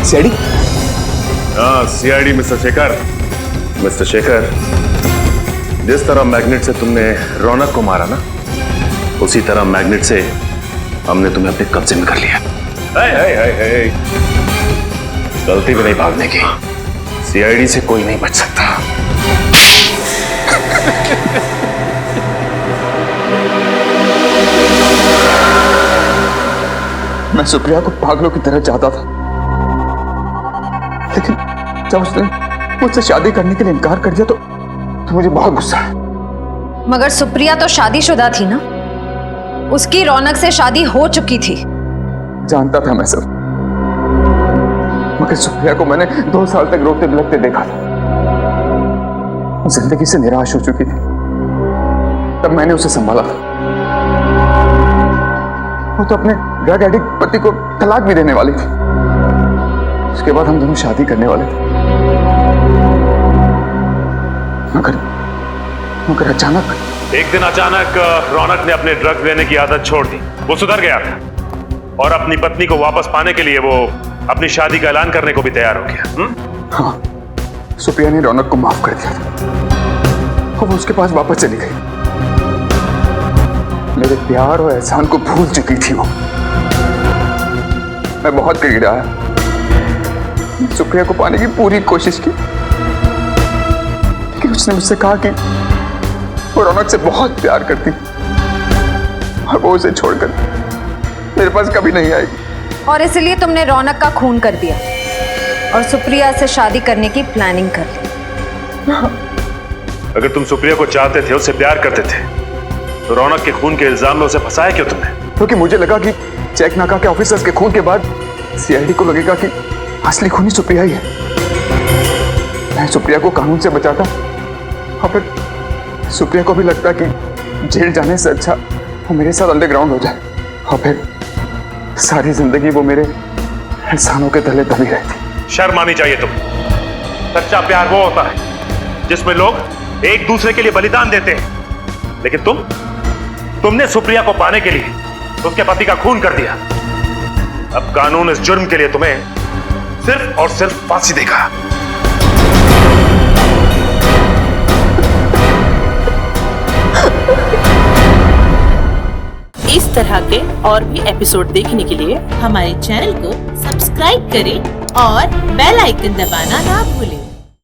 सीआईडी? हाँ, CID mister Shekhar. Mister Shekhar, जिस तरह मैग्नेट से तुमने रौनक को मारा ना, उसी तरह मैग्नेट से हमने तुम्हें अपने कब्जे में कर लिया। गलती भी नहीं भागने की। सीआईडी से कोई नहीं बच सकता। मैं सुप्रिया को पागलों की तरह चाहता था, लेकिन जब उसने मुझसे शादी करने के लिए इनकार कर दिया तो मुझे बहुत गुस्सा है। मगर सुप्रिया तो शादीशुदा थी ना, उसकी रौनक से शादी हो चुकी थी। जानता था मैं सब, मगर सुप्रिया को मैंने 2 साल तक रोते बिलखते देखा था। वो जिंदगी से निराश हो चुकी थी, तब मैंने उसे संभाला था। वो तो अपने ड्रग एडिक्ट पति को तलाक भी देने वाली थी। उसके बाद हम दोनों शादी करने वाले थे, मगर अचानक एक दिन अचानक रौनक ने अपने ड्रग्स लेने की आदत छोड़ दी। वो सुधर गया था और अपनी पत्नी को वापस पाने के लिए वो अपनी शादी का ऐलान करने को भी तैयार हो गया। हाँ, सुप्रिया ने रौनक को माफ कर दिया था और वो उसके पास वापस चली गई। मेरे प्यार और एहसान को भूल चुकी थी वो। मैं बहुत करीब आया, सुप्रिया को पाने की पूरी कोशिश की, लेकिन उसने मुझसे कहा कि वो रौनक से बहुत प्यार करती और वो उसे छोड़कर मेरे पास कभी नहीं आएगी। और इसलिए तुमने रौनक का खून कर दिया और सुप्रिया से शादी करने की प्लानिंग कर ली। अगर तुम सुप्रिया को चाहते थे, उससे प्यार करते थे, तो रौनक के खून के इल्जाम में उसे फंसाया क्यों तुमने? क्योंकि मुझे लगा कि चेक नाका के ऑफिसर्स के खून के बाद सीआईडी को लगेगा कि असली खूनी सुप्रिया ही है। मैं सुप्रिया को कानून से बचाता और फिर सुप्रिया को भी लगता कि जेल जाने से अच्छा वो मेरे साथ अंडरग्राउंड हो जाए, और फिर सारी जिंदगी वो मेरे एहसानों के तले दबी रहती। शर्म आनी चाहिए तुम्हें। सच्चा प्यार वो होता है जिसमें लोग एक दूसरे के लिए बलिदान देते हैं, लेकिन तुमने सुप्रिया को पाने के लिए उसके पति का खून कर दिया। अब कानून इस जुर्म के लिए तुम्हें सिर्फ और सिर्फ फांसी देगा। इस तरह के और भी एपिसोड देखने के लिए हमारे चैनल को सब्सक्राइब करें और बेल आइकन दबाना ना भूलें।